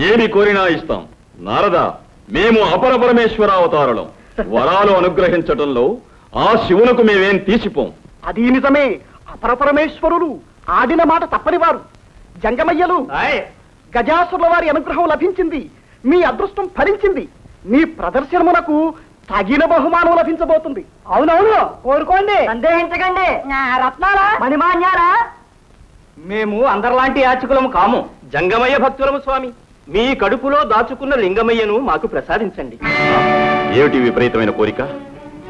ఏమి కోరినా ఇస్తాం. నారద, మేము అపర పరమేశ్వర అవతారులం. వరాలు అనుగ్రహించటంలో ఆ శివునకు మేమేం తీసిపోం. అది నిజమే. అపరపరమేశ్వరులు ఆడిన మాట తప్పని వారు. జంగమయ్యలు, గజాసురుల వారి అనుగ్రహం లభించింది. మీ అదృష్టం ఫలించింది. మీ ప్రదర్శనమునకు తగిన బహుమానం లభించబోతుంది. అవునవును, కోరుకోండి, సందేహించకండి. రత్నాలా, మణిమాన్యాలా? మేము అందరిలాంటి యాచకులము కాము, జంగమయ్య భక్తులము స్వామి. మీ కడుపులో దాచుకున్న లింగమయ్యను మాకు ప్రసాదించండి. ఏమిటి విపరీతమైన కోరిక?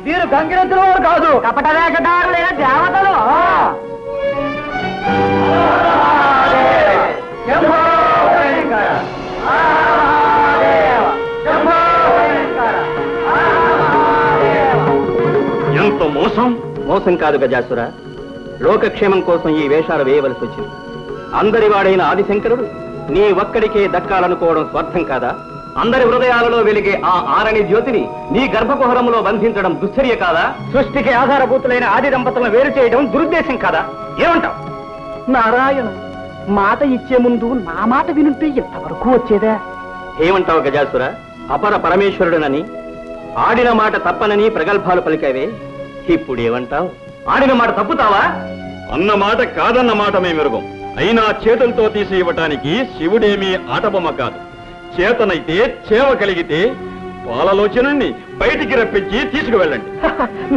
వీరు గంగిరెద్దుల వారు కాదు, కపటవేషధారులైన దేవతలు. ఎంత మోసం! మోసం కాదు గజాసుర, లోకక్షేమం కోసం ఈ వేషాలు వేయవలసి వచ్చింది. అందరి వాడైన ఆదిశంకరుడు నీ ఒక్కడికే దక్కాలనుకోవడం స్వార్థం కాదా? అందరి హృదయాలలో వెలిగే ఆ ఆరణి జ్యోతిని నీ గర్భకుహరంలో బంధించడం దుశ్చర్య కాదా? సృష్టికి ఆధారభూతులైన ఆది దంపతులను వేరు చేయడం దురుద్దేశం కాదా? ఏమంటావు? నారాయణ, మాట ఇచ్చే ముందు నా మాట వినుంటే ఎంతవరకు వచ్చేదా? ఏమంటావు గజాసుర? అపర పరమేశ్వరుడునని, ఆడిన మాట తప్పనని ప్రగల్భాలు పలికావే, ఇప్పుడు ఏమంటావు? ఆడిన మాట తప్పుతావా? అన్న మాట కాదన్న మాట మేమెరుగం. అయినా చేతులతో తీసి ఇవ్వటానికి శివుడేమీ ఆటబొమ్మ కాదు. చేతనైతే చేవ కలిగితే పాలలోచనని బయటికి రప్పించి తీసుకువెళ్ళండి.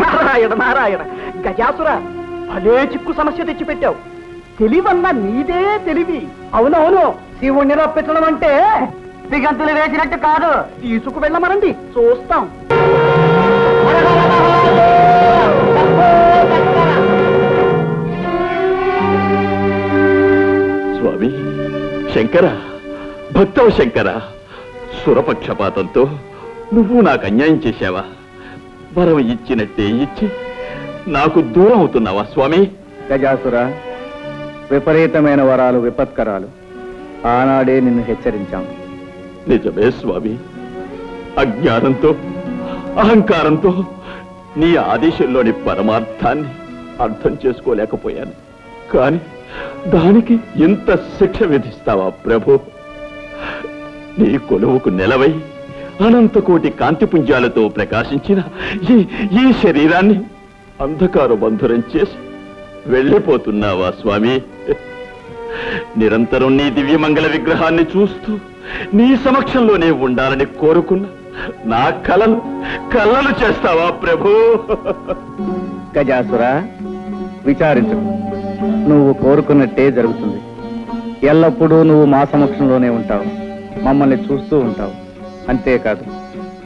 నారాయణ నారాయణ. గజాసుర, భలే చిక్కు సమస్య తెచ్చిపెట్టావు. తెలివన్నా నీదే తెలివి. అవునవును, శివుణ్ణి రప్పించడం అంటే దిగంతులు వేసినట్టు కాదు. తీసుకువెళ్ళమనండి, చూస్తాం. స్వామి శంకర, భక్తవ శంకర, సురపక్షపాతంతో నువ్వు నాకు అన్యాయం చేశావా? వరం ఇచ్చినట్టే ఇచ్చి నాకు దూరం అవుతున్నావా స్వామి? గజాసుర, విపరీతమైన వరాలు విపత్కరాలు. ఆనాడే నిన్ను హెచ్చరించాం. నిజమే స్వామి, అజ్ఞానంతో అహంకారంతో నీ ఆదేశంలోని పరమార్థాన్ని అర్థం చేసుకోలేకపోయాను. కాని దానికి ఇంత శిక్ష విధిస్తావా ప్రభు? నీ కొలువుకు నెలవై అనంతకోటి కాంతిపుంజాలతో ప్రకాశించిన ఈ శరీరాన్ని అంధకార బంధురం చేసి వెళ్ళిపోతున్నావా స్వామి? నిరంతరం నీ దివ్యమంగళ విగ్రహాన్ని చూస్తూ నీ సమక్షంలోనే ఉండాలని కోరుకున్న నా కలలు చేస్తావా ప్రభు? గజాసుర, విచారించు. నువ్వు కోరుకున్నట్టే జరుగుతుంది. ఎల్లప్పుడూ నువ్వు మా సమక్షంలోనే ఉంటావు, మమ్మల్ని చూస్తూ ఉంటావు. అంతేకాదు,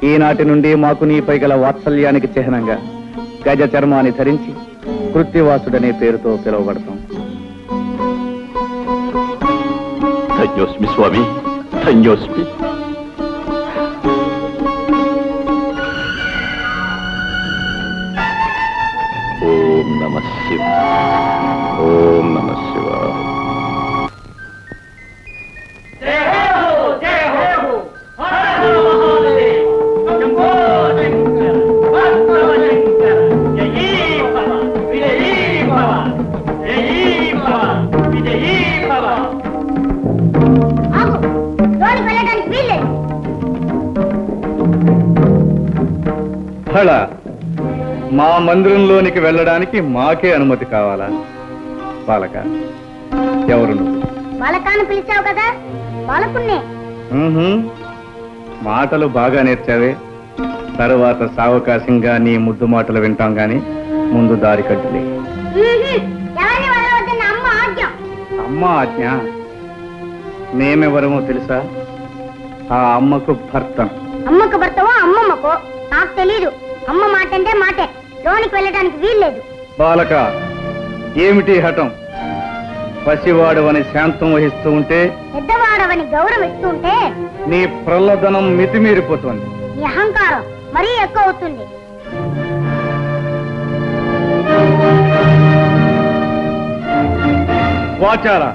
ఈనాటి నుండి మాకు నీపై గల వాత్సల్యానికి చిహ్నంగా గజ చర్మాన్ని ధరించి కృత్తివాసుడనే పేరుతో పిలువబడతాం. ధన్యోస్మి స్వామి, ధన్యోస్మి. ఓం నమః శివాయ, ఓం నమః శివాయ. జయ హో, జయ హో, హర హర మహాదేవ, శంభో శంకర. స్థల మా మందిరంలోనికి వెళ్ళడానికి మాకే అనుమతి కావాలా? బాలక, ఎవరు నువ్వు? బాలకాన్ని పిలిచావు కదా, బాలకున్నే. మాటలు బాగా నేర్చావే. తరువాత సావకాశంగా నీ ముద్దు మాటలు వింటాం గాని ముందు దారి కట్టులే. ఎవరిని వదలవద్దన్న అమ్మ ఆజ్ఞ. అమ్మ ఆజ్ఞ? మేమెవరమో తెలుసా? ఆ అమ్మకు భర్త. అమ్మకు భర్తవో అమ్మమ్మకో నాకు తెలీదు. అమ్మ మాట అంటే మాటే, లోనికి వెళ్ళడానికి వీల్లేదు. బాలక, ఏమిటి హఠం? పసివాడవని శాంతం వహిస్తూ ఉంటే, పెద్దవాడవని గౌరవిస్తూ ఉంటే నీ ప్రల్లదనం మితిమీరిపోతుంది. నీ అహంకారం మరీ ఎక్కువ అవుతుంది. వాచారా,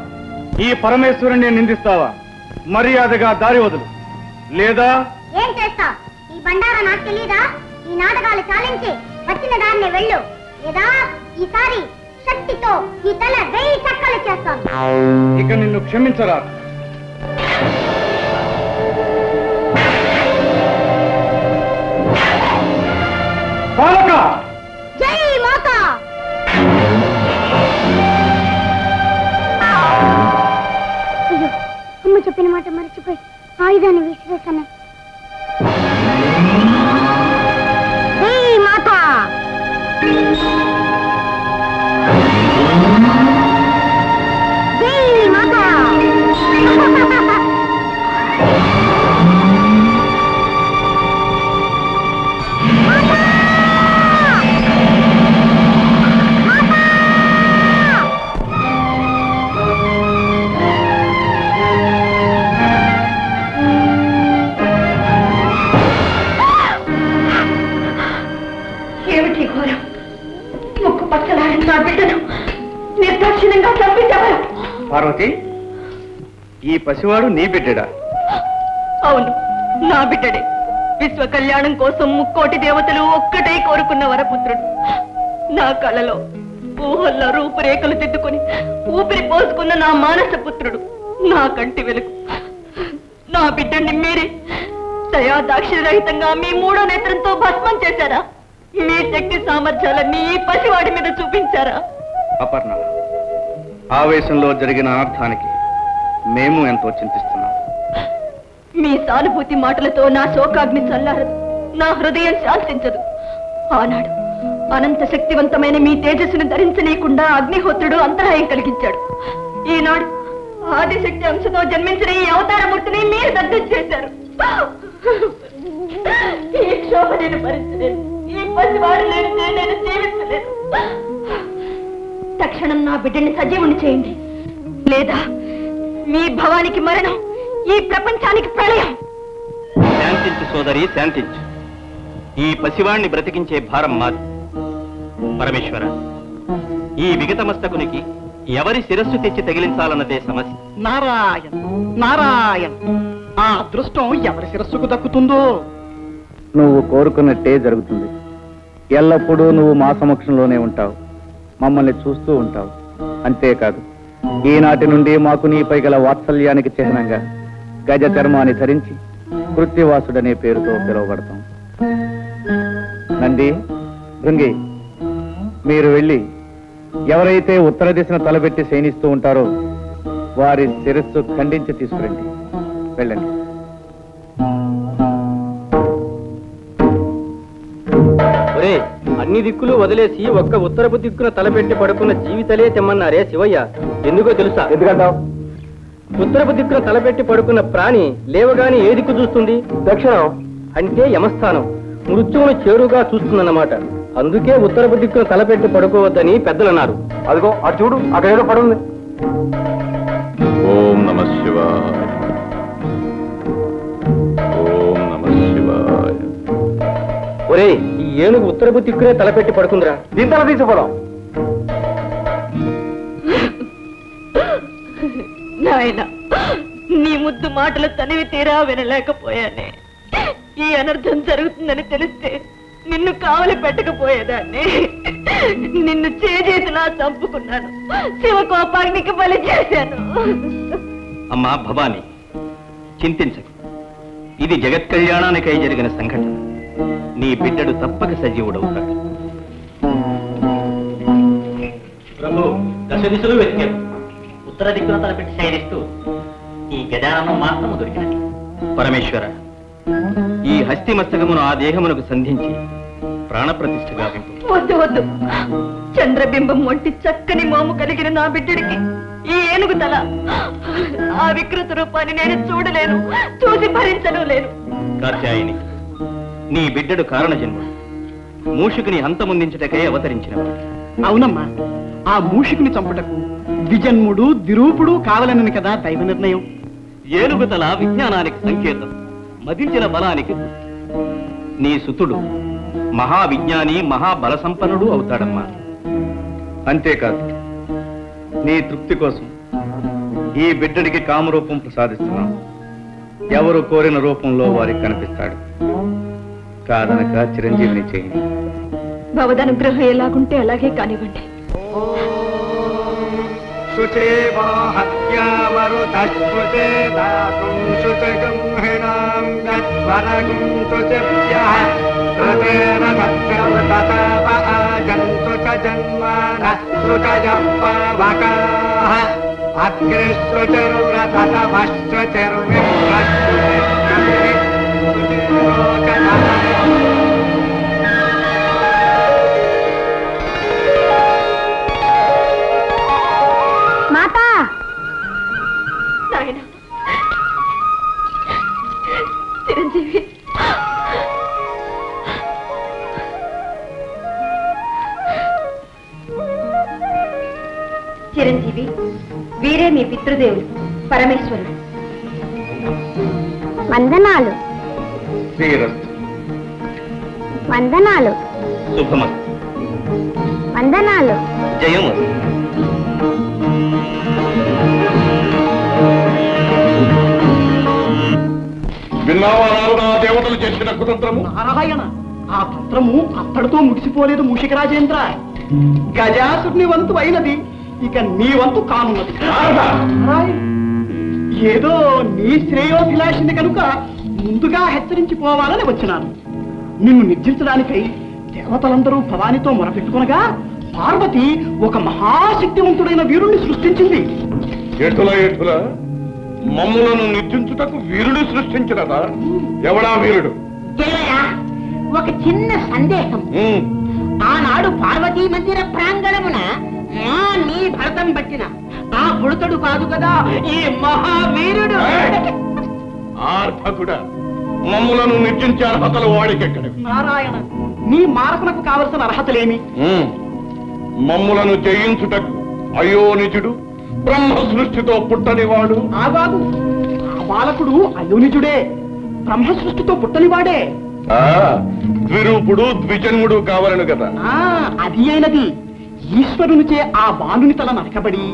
ఈ పరమేశ్వరుణ్ణి నిందిస్తావా? మర్యాదగా దారి వదులు, లేదా ఏం చేస్తా? ఈ బండారా నాకు తెలీదా? ఈ నాటకాలు చాలించి వచ్చిన దాన్ని వెళ్ళు, లేదా ఈసారి శక్తితో ఈ తల 1000 చక్కలు చేస్తాను. ఇక నిన్ను క్షమించరా. బాలక! జై మాత! అయ్యో, అమ్మ చెప్పిన మాట మర్చిపోయి ఆయుధాన్ని విసిరేసాను. జై మాత! జై మాత! ఏమిటి ఘోరం? ముక్కు పచ్చలాడిన నా బిడ్డను నిర్దాక్షిణ్యంగా చంపించారు. పార్వతి, ఈ పసివాడు నీ బిడ్డడా? అవును, నా బిడ్డడే. విశ్వ కళ్యాణం కోసం ముక్కోటి దేవతలు ఒక్కటే కోరుకున్న వరపుత్రుడు. నా కళలో ఊహల్లో రూపురేఖలు దిద్దుకుని ఊపిరి పోసుకున్న నా మానస పుత్రుడు, నా కంటి వెలుగు. నా బిడ్డని మీరే దయా దాక్షిణ్యరహితంగా మీ 3వ నేత్రంతో భస్మం చేశారా? మీ శక్తి సామర్థ్యాలన్నీ ఈ పసివాడి మీద చూపించారా? అపర్ణ, ఆవేశంలో జరిగిన అనర్థానికి మేము ఎంతో చింతిస్తున్నాం. మీ సానుభూతి మాటలతో నా శోకాగ్ని చల్లారదు, నా హృదయం శాంతించదు. ఆనాడు అనంత శక్తివంతమైన మీ తేజస్సును ధరించనీయకుండా అగ్నిహోత్రుడు అంతరాయం కలిగించాడు. ఈనాడు ఆదిశక్తి అంశతో జన్మించిన ఈ అవతారమూర్తిని మీరు దగ్ధం చేశారు. ఈ క్షోభ నేను భరించలేదు. ఈ పసివాడు లేనిదే నేను జీవించలేదు. తక్షణం నా బిడ్డని సజీవుని చేయండి, లేదా మీ భవానికి మరణం, ఈ ప్రపంచానికి ప్రళయం. శాంతించు సోదరి, శాంతించు. ఈ పసివాణ్ణి బ్రతికించే భారం మాది. పరమేశ్వర, ఈ విగతమస్తకునికి ఎవరి శిరస్సు తెచ్చి తగిలించాలన్నదే సమస్య. నారాయణ నారాయణ, ఆ అదృష్టం ఎవరి శిరస్సుకు దక్కుతుందో. నువ్వు కోరుకున్నట్టే జరుగుతుంది. ఎల్లప్పుడూ నువ్వు మా సమక్షంలోనే ఉంటావు, మమ్మల్ని చూస్తూ ఉంటావు. అంతేకాదు, ఈనాటి నుండి మాకు నీపై గల వాత్సల్యానికి చిహ్నంగా గజ చర్మాన్ని ధరించి కృత్యవాసుడనే పేరుతో పిలువబడతాం. నంది, భృంగి, మీరు వెళ్ళి ఎవరైతే ఉత్తర దిశను తలబెట్టి శయనిస్తూ ఉంటారో వారి శిరస్సు ఖండించి తీసుకురండి. వెళ్ళండి. అన్ని దిక్కులు వదిలేసి ఒక్క ఉత్తరపు దిక్కున తలపెట్టి పడుకున్న జీవితలే తెమ్మన్నారే శివయ్య. ఎందుకో తెలుసా? ఎందుకంటావు? ఉత్తరపు దిక్కున తలపెట్టి పడుకున్న ప్రాణి లేవగాని ఏ దిక్కు చూస్తుంది? దక్షిణం. అంటే యమస్థానం, మృత్యువును చేరుగా చూస్తుందన్నమాట. అందుకే ఉత్తరపు దిక్కున తలపెట్టి పడుకోవద్దని పెద్దలు అన్నారు. అదిగో అటు చూడు, అక్కడ ఏదో పడుంది. ఓం నమః శివాయ. ఓం నమః శివాయ. ఒరే, ఈ ఏనుగు ఉత్తరపు దిక్కునే తలపెట్టి పడుకుందిరా. దీని తల తీసుకోవడం. నాయన, నీ ముద్దు మాటలు తనివి తీరా వినలేకపోయానే. ఈ అనర్థం జరుగుతుందని తెలిస్తే నిన్ను కావలి పెట్టకపోయేదాన్ని. నిన్ను చేతులా చంపుకున్నాను, శివకోపాగ్నికి బలి చేశాను. అమ్మా భవాని, చింతించకు. ఇది జగత్ కళ్యాణానికై జరిగిన సంఘటన. నీ బిడ్డడు తప్పక సజీవుడవుతాడు. ప్రభు దశ దిశలు వెతికారు. ఉత్తర దిక్కున తలపెట్టి శయనిస్తూ ఈ గజాననం మాత్రము దొరికినది. పరమేశ్వర, ఈ హస్తి మస్తకమును ఆ దేహమునకు సంధించి ప్రాణప్రతిష్ఠ గావింపు. వద్దు వద్దు, చంద్రబింబం వంటి చక్కని మోము కలిగిన నా బిడ్డడికి ఈ ఏనుగు తల, ఆ వికృత రూపాన్ని నేను చూడలేను, చూసి భరించను లేను. కాత్యాయని, నీ బిడ్డడు కారణ జన్ముడు, మూషికుని హంతముందించుటకై అవతరించినవాడు. అవునమ్మా, ఆ మూషికుని చంపుటకు ద్విజన్ముడు ద్విరూపుడు కావాలనని కదా దైవ నిర్ణయం. ఏనుగుతల విజ్ఞానానికి సంకేతం, మదించిన బలానికి గుర్తు. నీ సుతుడు మహావిజ్ఞాని మహాబల సంపన్నుడు అవుతాడమ్మా. అంతేకాదు, నీ తృప్తి కోసం ఈ బిడ్డడికి కామరూపం ప్రసాదిస్తున్నాం. ఎవరు కోరిన రూపంలో వారికి కనిపిస్తాడు. కాదనక చిరంజీవిని చేయండి. భవదనుగ్రహం ఎలాగుంటే అలాగే కానివ్వండి. మాతా నాయన చిరంజీవి, చిరంజీవి, వీరే మీ పితృదేవుడు పరమేశ్వరుడు. వందనాలు శ్రీరస్తు. వందనాలు శుభమస్తు. వందనాలు. జయమస్తు. విన్నావా నారదా దేవతలు చేసిన కుతంత్రము? నారాయణ, ఆ తంత్రము అత్తడితో ముగిసిపోలేదు మూషిక రాజేంద్ర. గజాసుని వంతు అయినది, ఇక నీ వంతు కానున్నది. నారాయణ, ఏదో నీ శ్రేయోభిలాషిని కనుక ముందుగా హెచ్చరించిపోవాలని వచ్చినాను. నిన్ను నిర్జించడానికై దేవతలందరూ భవానితో మొరపెట్టుకునగా పార్వతి ఒక మహాశక్తివంతుడైన వీరుణ్ణి సృష్టించింది. ఎటుల ఎటుల మమ్ములను నిర్జించుటకు వీరుడు సృష్టించినదా? ఎవడా వీరుడు? ఒక చిన్న సందేహం. ఆనాడు పార్వతీ మందిర ప్రాంగణమున నీ భరతం పట్టిన ఆ పుడతడు కాదు కదా ఈ మహావీరుడు? ఆర్భకుడా, మమ్ములను నిర్జించే అర్హతలు వాడికెక్కడ? నారాయణ, నీ మారకునకు కావలసిన అర్హతలేమి? మమ్ములను జయించుటకు అయోనిజుడు బ్రహ్మ సృష్టితో పుట్టనివాడు. ఆగాదు, ఆ బాలకుడు అయోనిజుడే, బ్రహ్మ సృష్టితో పుట్టనివాడే. ద్విరూపుడు ద్విజన్ముడు కావాలను కదా. అది అయినది. ఈశ్వరునిచే ఆ బాలుని తల నరకబడి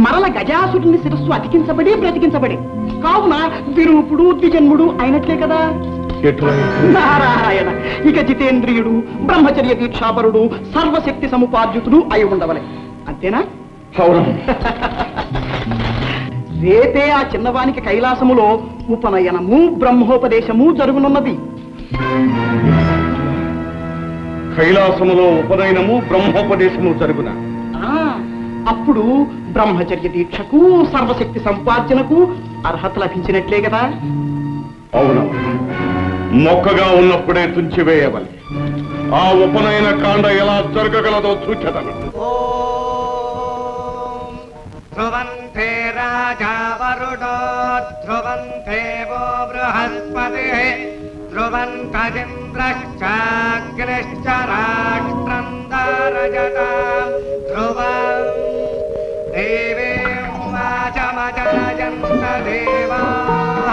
మరల గజాసురుని శిరస్సు అతికించబడి బ్రతికించబడి, కావున ద్విరూపుడు ద్విజన్ముడు అయినట్లే కదా. నారాయణ, ఇక జితేంద్రియుడు బ్రహ్మచర్య దీక్షాపరుడు సర్వశక్తి సముపార్జితుడు అయి ఉండవలే. అంతేనా? రేపే ఆ చిన్నవానికి కైలాసములో ఉపనయనము బ్రహ్మోపదేశము జరుగునున్నది. కైలాసములో ఉపనయనము బ్రహ్మోపదేశము జరుగున. అప్పుడు బ్రహ్మచర్య దీక్షకు సర్వశక్తి సంపార్జనకు అర్హత లభించినట్లే కదా. అవును, మొక్కగా ఉన్నప్పుడే తుంచివేయవలే. ఆ ఉపనయన కాండ ఎలా జరగగలదో చూచెదను. ధ్రువంతే రాజా వరుణో ధ్రువంతే వో బృహస్పతి ధ్రువంతరింద్రశ్చాగ్నిశ్చ రాష్ట్రం దారజతాం ధ్రువం దేవేం వాచమజాయంత దేవాః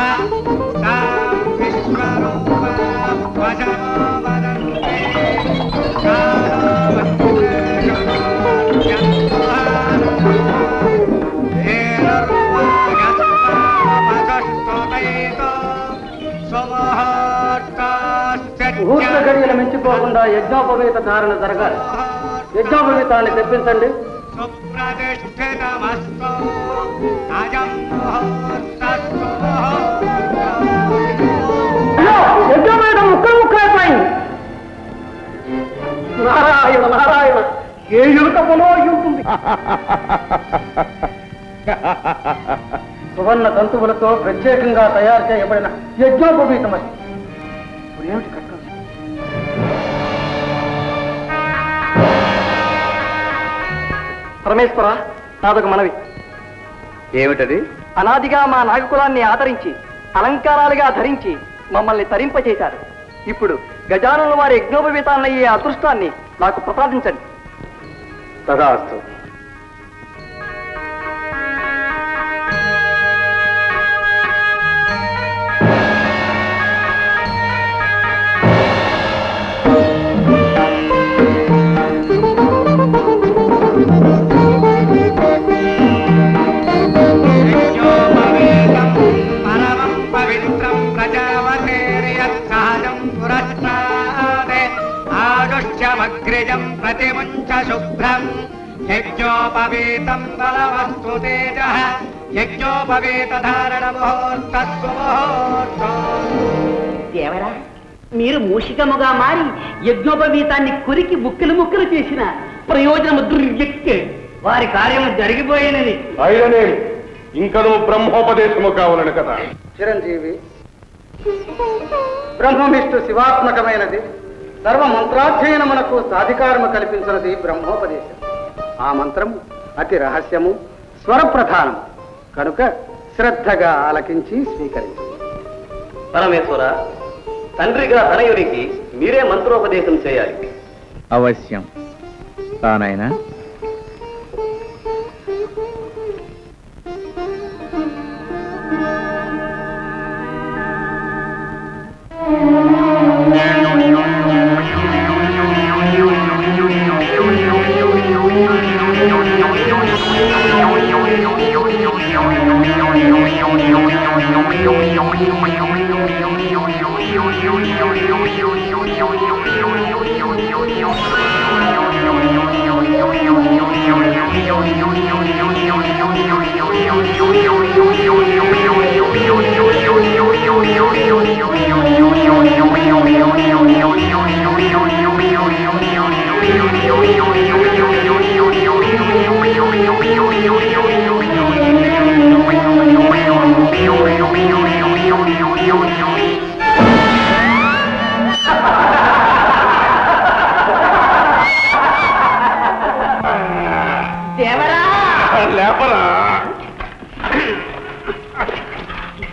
తాం విశ్వరూపాం వశమో వదంతే ముహూర్త గడియలు మించిపోకుండా యజ్ఞోపవేత ధారణ జరగాలి. యజ్ఞోపవేతాన్ని తెప్పించండి. యజ్ఞోపవేతం ముక్కలు ముక్కలైపోయింది. సువర్ణ తంతువులతో ప్రత్యేకంగా తయారు చేయబడిన యజ్ఞోపవీతమది. ఏమిటి కట్టం? పరమేశ్వర, నాదొక మనవి. ఏమిటది? అనాదిగా మా నాగకులాన్ని ఆదరించి అలంకారాలుగా ధరించి మమ్మల్ని తరింపచేశారు. ఇప్పుడు గజానుల వారి యజ్ఞోపవీతాలయ్యే అదృష్టాన్ని నాకు ప్రసాదించండి. తదాస్తు. ఆదుష్యమగ్రిజం ప్రతిముంచ శుభ్రం యజ్ఞోపవీతం బలవస్తు తేజ యజ్ఞోపవీత ధారణ ముహూర్తస్వముహూర్తం. దేవరా, మీరు మూషికముగా మారి యజ్ఞోపవీతాన్ని కురికి ముక్కలు ముక్కలు చేసిన ప్రయోజనము దుర్యక్తే. వారి కార్యము జరిగిపోయినది. అయిననే ఇంకనూ బ్రహ్మోపదేశము కావాలని కదా. చిరంజీవి, బ్రహ్మవిష్ణు శివాత్మకమైనది. సర్వ మంత్రాధ్యయనమునకు సాధికారము కల్పించినది బ్రహ్మోపదేశం. ఆ మంత్రము అతి రహస్యము, స్వరప్రధానము కనుక శ్రద్ధగా ఆలకించి స్వీకరించు. పరమేశ్వర, తండ్రిగా తనయునికి మీరే మంత్రోపదేశం చేయాలి. అవశ్యం. తానైనా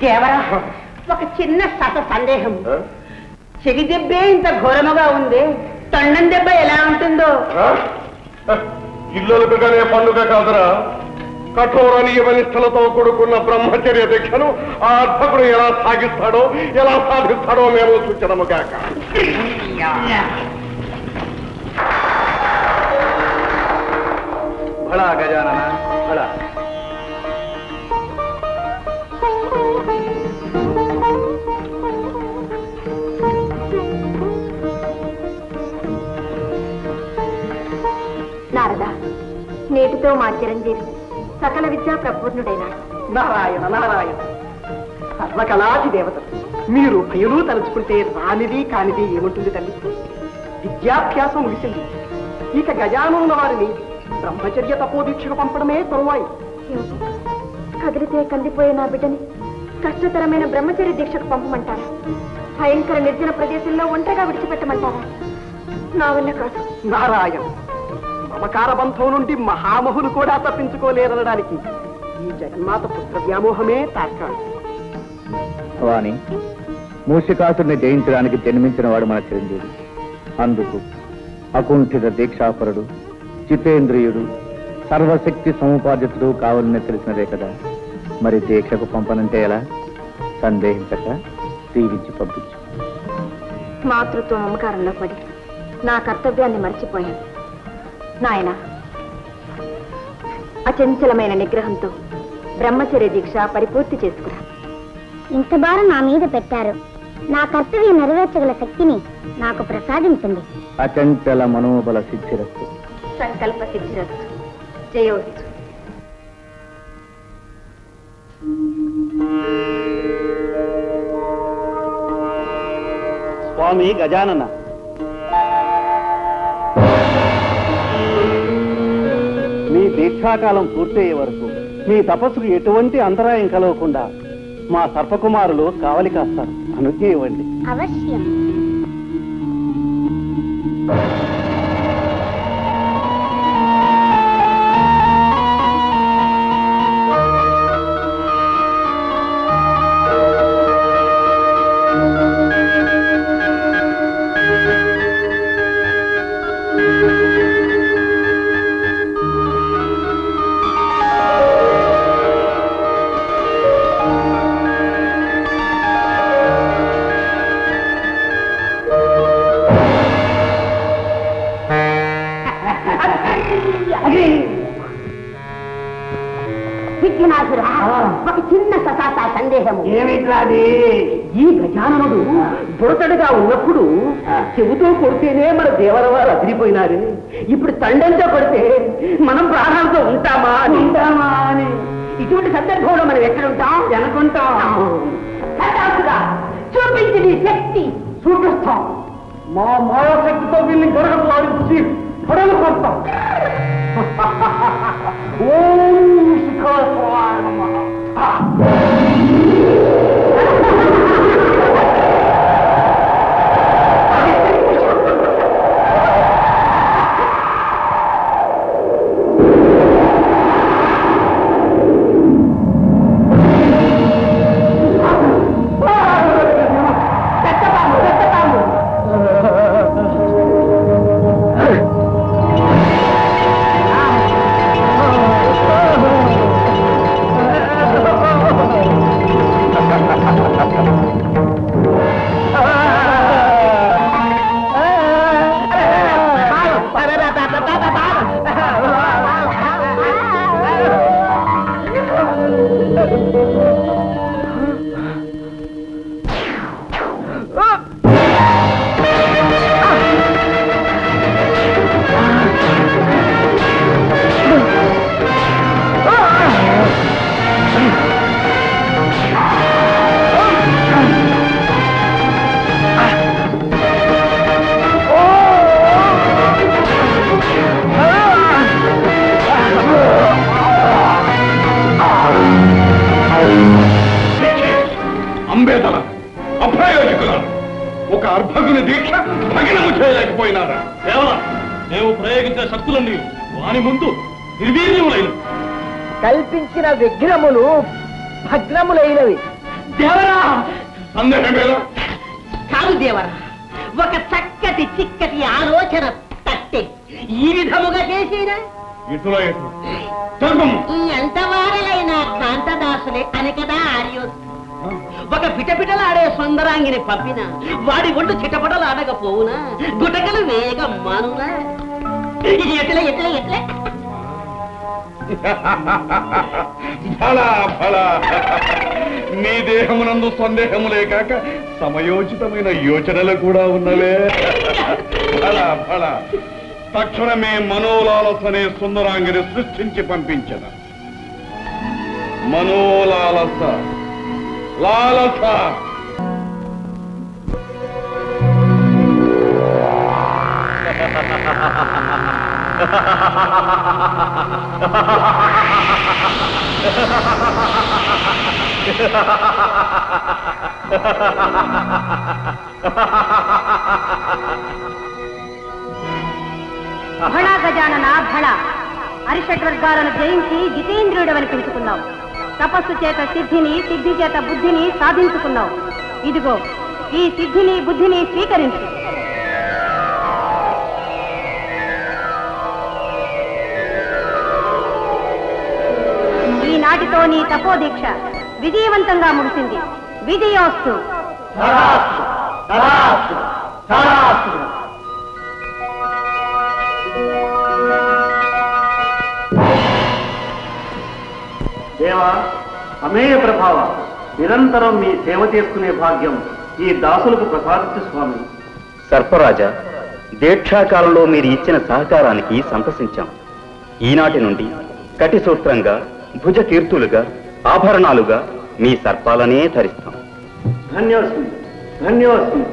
దేవరా, ఒక చిన్న సందేహం. చెవి దెబ్బే ఇంత ఘోరముగా ఉంది, తొండం దెబ్బ ఎలా ఉంటుందో. ఇల్లులకుగానే పండుగ కాదురా. కఠోర నియమనిష్టలతో కూడుకున్న బ్రహ్మచర్య దీక్షను ఆ అర్భకుడు ఎలా సాగిస్తాడో, ఎలా సాధిస్తాడో మేము సూచనము కాక. భళా గజానన, భళా. నారద, నేటితో మా చిరంజీవి సకల విద్యా ప్రపూర్ణుడైనాడు. నారాయణ నారాయణ, సర్వకళాది దేవతలు మీరు భయలు తలుచుకుంటే రానిది కానిది ఏముంటుంది తల్లి? విద్యాభ్యాసం ముగిసింది. ఇక గజానుల వారిని బ్రహ్మచర్య తపోదీక్షకు పంపడమే తరువాయి. కదిలితే కందిపోయే నా బిడ్డని కష్టతరమైన బ్రహ్మచర్య దీక్షకు పంపమంటారా? భయంకర నిర్జన ప్రదేశంలో ఒంటరిగా విడిచిపెట్టమంటారా? నా వల్ల కాదు. నారాయణ, మమకార బంధం నుండి మహామహులు కూడా తప్పించుకోలేరనడానికి ఈ జగన్మాత పుత్ర వ్యామోహమే తార్కాడు. వాణి, మూషికాసుడిని జయించడానికి జన్మించిన వాడు మన చిరంజీవి. అందుకు అకుంఠిత దీక్షాపరుడు, జితేంద్రియుడు, సర్వశక్తి సముపార్జితుడు కావాలని తెలిసినదే కదా. మరి దీక్షకు పంపనంటే ఎలా? సందేహించక దీవించి పంపించు. మాతృత్వ మమకారంలో పడి నా కర్తవ్యాన్ని మర్చిపోయాను. నాయన, అచంచలమైన నిగ్రహంతో బ్రహ్మచర్య దీక్ష పరిపూర్తి చేసుకురా. ఇంత భారం నా మీద పెట్టారు. నా కర్తవ్యం నెరవేర్చగల శక్తిని నాకు ప్రసాదించండి. అచంచల మనోబల సిద్ధిరస్తు. సంకల్ప సిద్ధిరస్తు. జయోస్తు. స్వామి గజానన, మీ దీక్షాకాలం పూర్తయ్యే వరకు మీ తపస్సుకు ఎటువంటి అంతరాయం కలగకుండా మా సర్పకుమారులు కావలి కాస్తారు. అనుజ్ఞ ఇవ్వండి. అవశ్యం. ఒక చిన్న ససాత సందేహము. ఏమిట్లాది? ఈ గజాననుడు బుడతడుగా ఉన్నప్పుడు చెబుతో కొడితేనే మన దేవరవారు అదిరిపోయినారు. ఇప్పుడు తండంతో కొడితే మనం ప్రాణాలతో ఉంటామా అని ఇటువంటి సందర్భంలో మనం ఎక్కడుంటాం? అనుకుంటాం. చూపించి నీ శక్తి చూపిస్తాం. మా మాయాశక్తితో వీళ్ళని గొడవలు వారించి గొడవలు కొడతాం. ఓం శిఖరాయ నమః. అంబేదల అప్రయోజకుల ఒక అర్భకుని దీక్ష భగ్నము చేయలేకపోయినారా? కేవలం మేము ప్రయోగించిన శక్తులన్నీ వాని ముందు నిర్వీర్యములైన కల్పించిన విగ్రహములు భగ్నములైనవి. దేవరా సందేహమేలా? కాదు దేవరా, ఒక చక్కటి చిక్కటి ఆలోచన తట్టే ఈ విధముగా చేసిన ఇటులో ఎటు తెలుపము. ఎంత వారలైన కాంతదాసులే అని కదా ఆర్యోస్ ఒక పిటపిటలాడే సుందరాంగిని పంపిన వాడి ఒళ్ళు చిటపటలాడకపోవునా, గుటకలు వేయక మానునా? ఎట్లా ఎట్లా ఎట్లా ఫలా ఫలా నీ దేహమునందు సందేహములే కాక సమయోచితమైన యోచనలు కూడా ఉన్నవే. ఫలా ఫలా తక్షణమే మనోలాలసనే సుందరాంగిని సృష్టించి పంపించద. మనోలాలస లాలస భళ గజానన భళ. అరిషడ్వర్గాలను జయించి జితేంద్రుడవని పిలుచుకున్నావు. తపస్సు చేత సిద్ధిని, సిద్ధి చేత బుద్ధిని సాధించుకున్నావు. ఇదిగో ఈ సిద్ధిని బుద్ధిని స్వీకరించు. ఈనాటితో నీ తపోదీక్ష విజయవంతంగా ముగిసింది. విజయోస్తు. దేవా, అమేయ ప్రభావ, నిరంతరం మీ సేవ చేసుకునే భాగ్యం ఈ దాసులకు ప్రసాదించు స్వామి. సర్పరాజా, దీక్షాకాలంలో మీరు ఇచ్చిన సహకారానికి సంతసించాం. ఈనాటి నుండి కటి సూత్రంగా, భుజ కీర్తులుగా, ఆభరణాలుగా మీ సర్పాలనే ధరిస్తాం. ధన్యోస్మి, ధన్యోస్మి.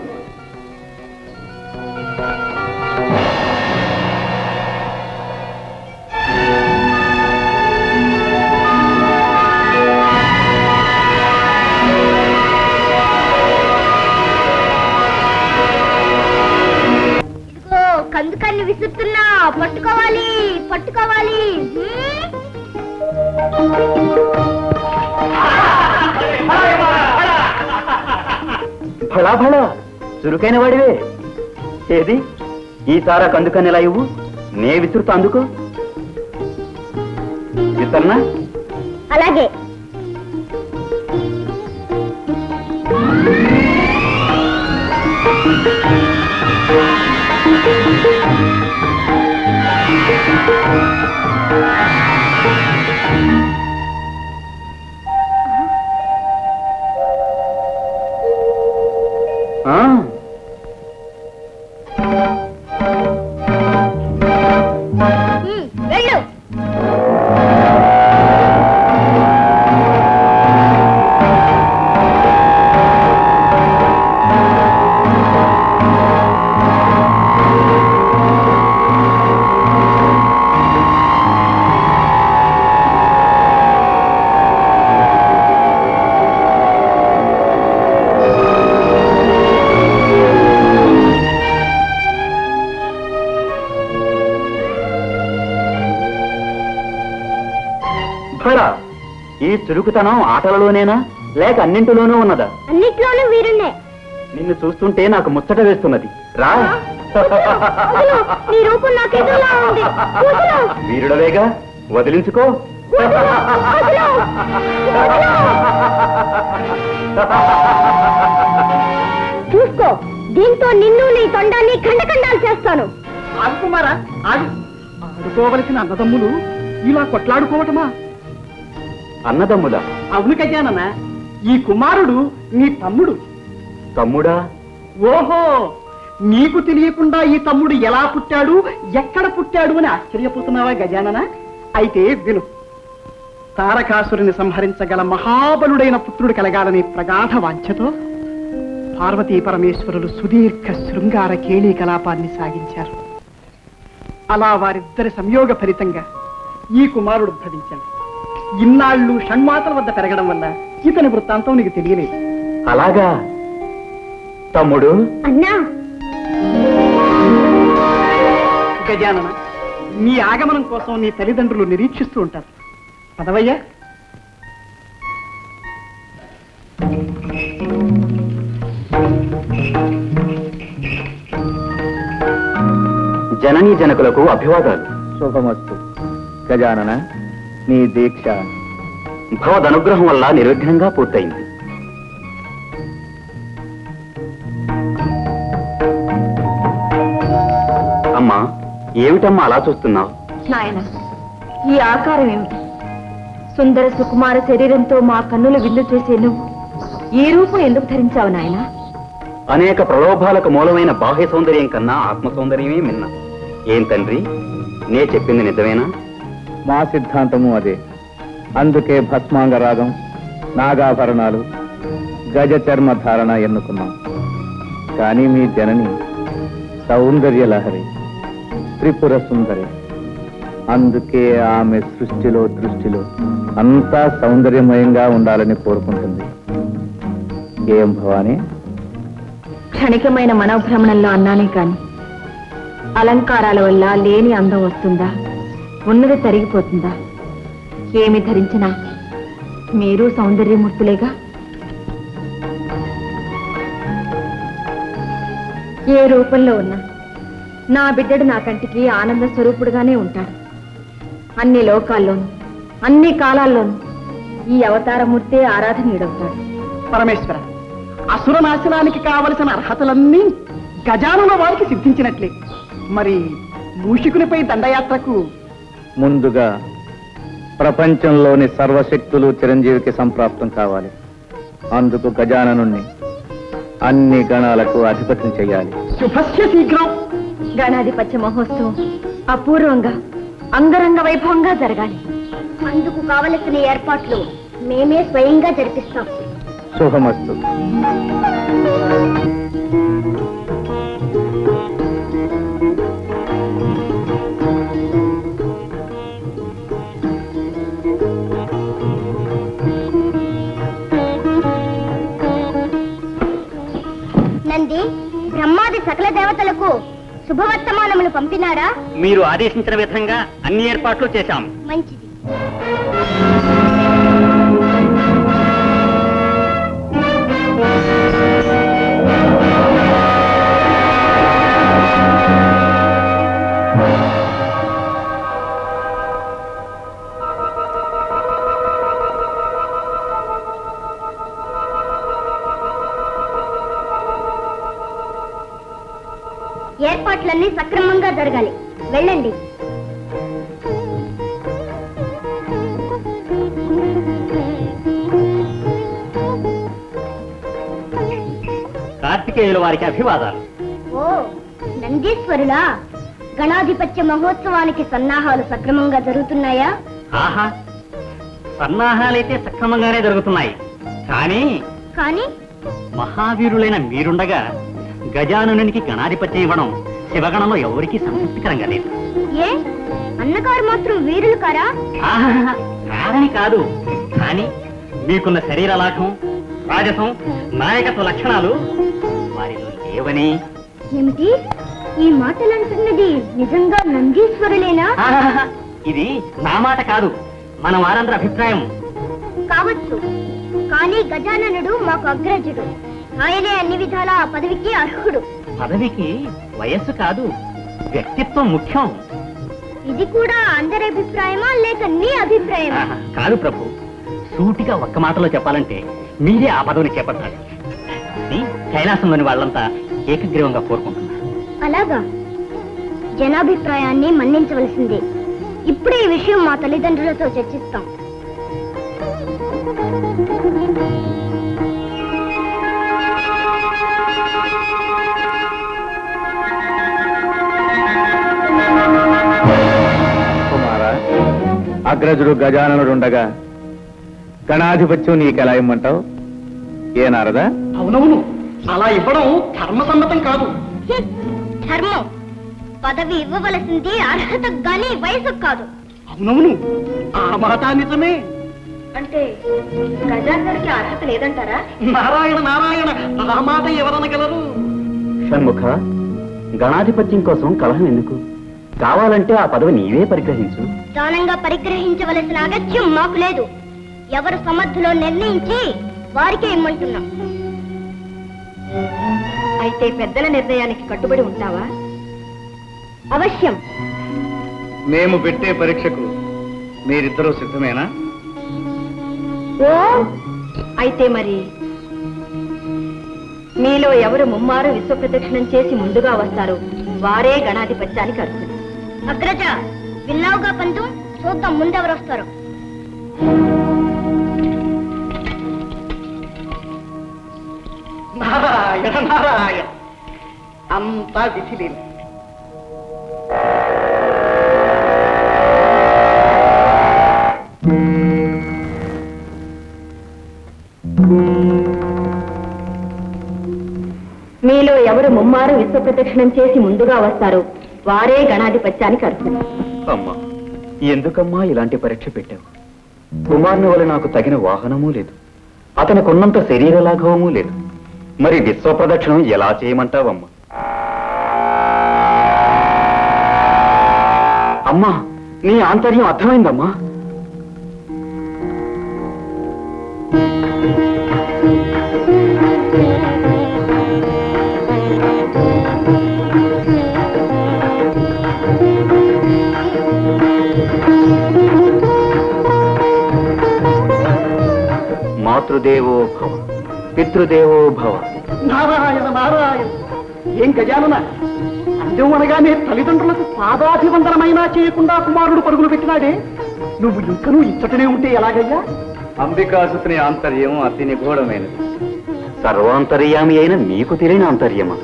పట్టుకోవాలి. భళా భళా చురుకైన వాడివే. ఏది ఈసారా కందుకనేలా ఇవ్వు, నే విసురుతా అందుకో. విసరనా? అలాగే. వెళ్ళు. ఈ చురుకుతనం ఆటలలోనేనా లేక అన్నింటిలోనూ ఉన్నదా? అన్నిట్లోనూ వీరున్నే. నిన్ను చూస్తుంటే నాకు ముచ్చట వేస్తున్నది. రా. నీ రూపం నాకెదురులా ఉంది. వీరుడవేగా, వదిలించుకో. చూసుకో, దీంతో నిన్ను నీ తొండాన్ని ఖండఖండాలు చేస్తాను. ఆగుకుమారా, ఆగు. ఆడుకోవలసిన అన్నదమ్ములు ఇలా కొట్లాడుకోవటమా? అన్నదమ్ములా? అవును గజానన, ఈ కుమారుడు నీ తమ్ముడు. తమ్ముడా? ఓహో, నీకు తెలియకుండా ఈ తమ్ముడు ఎలా పుట్టాడు, ఎక్కడ పుట్టాడు అని ఆశ్చర్యపోతున్నావా గజానన? అయితే విను. తారకాసురుని సంహరించగల మహాబలుడైన పుత్రుడు కలగాలనే ప్రగాఢ వాంఛతో పార్వతీ పరమేశ్వరులు సుదీర్ఘ శృంగార కేళీ కలాపాన్ని సాగించారు. అలా వారిద్దరి సంయోగ ఫలితంగా ఈ కుమారుడు ఉద్భవించాడు. ఇన్నాళ్ళు షణ్మాతల వద్ద పెరగడం వల్ల ఇతని వృత్తాంతం నీకు తెలియలేదు. అలాగా తమ్ముడు? అన్నా గజానన, నీ ఆగమనం కోసం నీ తల్లిదండ్రులు నిరీక్షిస్తూ ఉంటారు. పదవయ్యా. జననీ జనకులకు అభివాదాలు. శుభమస్తు. గజానన, నీ దీక్ష భగవదనుగ్రహం వల్ల నిర్విఘ్నంగా పూర్తయింది. అమ్మా, ఏమిటమ్మా అలా చూస్తున్నావు? నాయన, ఈ ఆకారం ఏమిటి? సుందర సుకుమార శరీరంతో మా కన్నులు విందు చేసే నువ్వు ఈ రూపం ఎందుకు ధరించావు నాయన? అనేక ప్రలోభాలకు మూలమైన బాహ్య సౌందర్యం కన్నా ఆత్మ సౌందర్యమే మిన్న. ఏం తండ్రి, నే చెప్పింది నిజమేనా? మా సిద్ధాంతము అదే. అందుకే భస్మాంగ రాగం, నాగాభరణాలు, గజ చర్మ ధారణ ఎన్నుకున్నాం. కానీ మీ జనని సౌందర్య లహరి, త్రిపుర సుందరి. అందుకే ఆమె సృష్టిలో దృష్టిలో అంతా సౌందర్యమయంగా ఉండాలని కోరుకుంటుంది. ఏం భవానీ? క్షణికమైన మనోభ్రమణంలో అన్నానే కాని అలంకారాల వల్ల లేని అందం వస్తుందా, ఉన్నది తరిగిపోతుందా? ఏమి ధరించినా మీరు సౌందర్యమూర్తులేగా. ఏ రూపంలో ఉన్నా నా బిడ్డడు నా కంటికి ఆనంద స్వరూపుడుగానే ఉంటాడు. అన్ని లోకాల్లోనూ అన్ని కాలాల్లోనూ ఈ అవతారమూర్తే ఆరాధనీయుడవుతాడు. పరమేశ్వర, అసుర నాశనానికి కావలసిన అర్హతలన్నీ గజానన వారికి సిద్ధించినట్లే. మరి మూషికునిపై దండయాత్రకు ముందుగా ప్రపంచంలోని సర్వశక్తులు చిరంజీవికి సంప్రాప్తం కావాలి. అందుకు గజాననుణ్ణి అన్ని గణాలకు అధిపత్యం చెయ్యాలి. శుభస్య శీఘ్రం. గణాధిపత్య మహోత్సవం అపూర్వంగా అంగరంగ వైభవంగా జరగాలి. అందుకు కావలసిన ఏర్పాట్లు మేమే స్వయంగా జరిపిస్తాం. శుభమస్తు. నంది, బ్రహ్మాది సకల దేవతలకు శుభవర్తమానములు పంపినారా? మీరు ఆదేశించిన విధంగా అన్ని ఏర్పాట్లు చేశాం. మంచిది. ఏర్పాట్లన్నీ సక్రమంగా జరగాలి. వెళ్ళండి. కార్తికేయుల వారికి అభివాదాలు. ఓ నందీశ్వరులా, గణాధిపత్య మహోత్సవానికి సన్నాహాలు సక్రమంగా జరుగుతున్నాయా? ఆహా, సన్నాహాలైతే సక్రమంగానే జరుగుతున్నాయి. కానీ కానీ మహావీరులైన మీరుండగా గజాననునికి గణాధిపత్యం ఇవ్వడం శివగణంలో ఎవరికీ సంతృప్తికరంగా లేదు. ఏ అన్నగారు మాత్రం వీరులు కారా? ఆహా, కారని కాదు. కానీ మీకున్న శరీర లాఘం, రాజసం, నాయకత్వ లక్షణాలు వారిలో లేవని. ఏమిటి ఈ మాటలంటున్నది? నిజంగా నందీశ్వరులేనా? ఆహాహా, ఇది నా మాట కాదు, మన వారందరి అభిప్రాయం. కావచ్చు, కానీ గజాననుడు మాకు అగ్రజుడు. ఆయనే అన్ని విధాలా ఆ పదవికి అర్హుడు. పదవికి వయస్సు కాదు, వ్యక్తిత్వం ముఖ్యం. ఇది కూడా అందరి అభిప్రాయమా లేక నీ అభిప్రాయమా? ఆహా, కాదు ప్రభు, సూటిగా ఒక్క మాటలో చెప్పాలంటే మీరే ఆ పదవిని చేపట్టాలి. ఇది కైలాసంలోని వాళ్ళంతా ఏకగ్రీవంగా కోరుకుంటున్నారు. అలాగా? జనాభిప్రాయాన్ని మన్నించవలసిందే. ఇప్పుడే ఈ విషయం మా తల్లిదండ్రులతో చర్చిస్తాం. కుమారా, అగ్రజుడు గజాననుడుండగా గణాధిపత్యం నీకెలా ఇమ్మంటావు? ఏ నారదా? అవునవును, అలా ఇవ్వడం ధర్మసమ్మతం కాదు. ధర్మం పదవి ఇవ్వవలసింది అర్హతకు గాని వయసుకు కాదు. అవునవును, ఆ మాట నిజమే. అంటే గజాననుడికి అర్హత లేదంటారా? నారాయణ నారాయణ, ఆ మాట ఎవరనగలరు? షణ్ముఖ, గణాధిపత్యం కోసం కలహం ఎందుకు? కావాలంటే ఆ పదవి నీవే పరిగ్రహించు. దానంగా పరిగ్రహించవలసిన అగత్యం మాకు లేదు. ఎవరు సమర్థులో నిర్ణయించి వారికే ఇమ్మంటున్నాం. అయితే పెద్దల నిర్ణయానికి కట్టుబడి ఉంటావా? అవశ్యం. మేము పెట్టే పరీక్షకు మీరిద్దరూ సిద్ధమేనా? ఓ అయితే మరి మీలో ఎవరు ముమ్మారు విశ్వప్రదక్షిణం చేసి ముందుగా వస్తారు వారే గణాధిపత్యానికి అర్హులు. అగ్రజ, విన్నావుగా పంతు, చూద్దాం ముందెవరు వస్తారు. నారాయణ నారాయణ, అంతా విధిలేదు. మీలో ఎవరు ముమ్మారు విశ్వప్రదక్షిణం చేసి ముందుగా వస్తారు వారే గణాధిపత్యానికి అర్హులు. అమ్మా, ఎందుకమ్మా ఇలాంటి పరీక్ష పెట్టావు? కుమారుని వల్ల నాకు తగిన వాహనమూ లేదు, అతనికున్నంత శరీర లాఘవమూ లేదు. మరి విశ్వప్రదక్షిణం ఎలా చేయమంటావమ్మా? అమ్మా, నీ ఆంతర్యం అర్థమైందమ్మా. మాతృదేవో భవ, పితృదేవో భవ. నారాయణ నారాయణ, ఏం గజానన, అందం అనగానే తల్లిదండ్రులకు పాదాభివందనమైనా చేయకుండా కుమారుడు పరుగులు పెట్టినాడే, నువ్వు ఇంకనూ ఇచ్చటనే ఉంటే ఎలాగయ్యా? అంబికాసుని ఆంతర్యం అతి నిగూఢమైనది. సర్వాంతర్యామి అయిన నీకు తెలియని ఆంతర్యమా?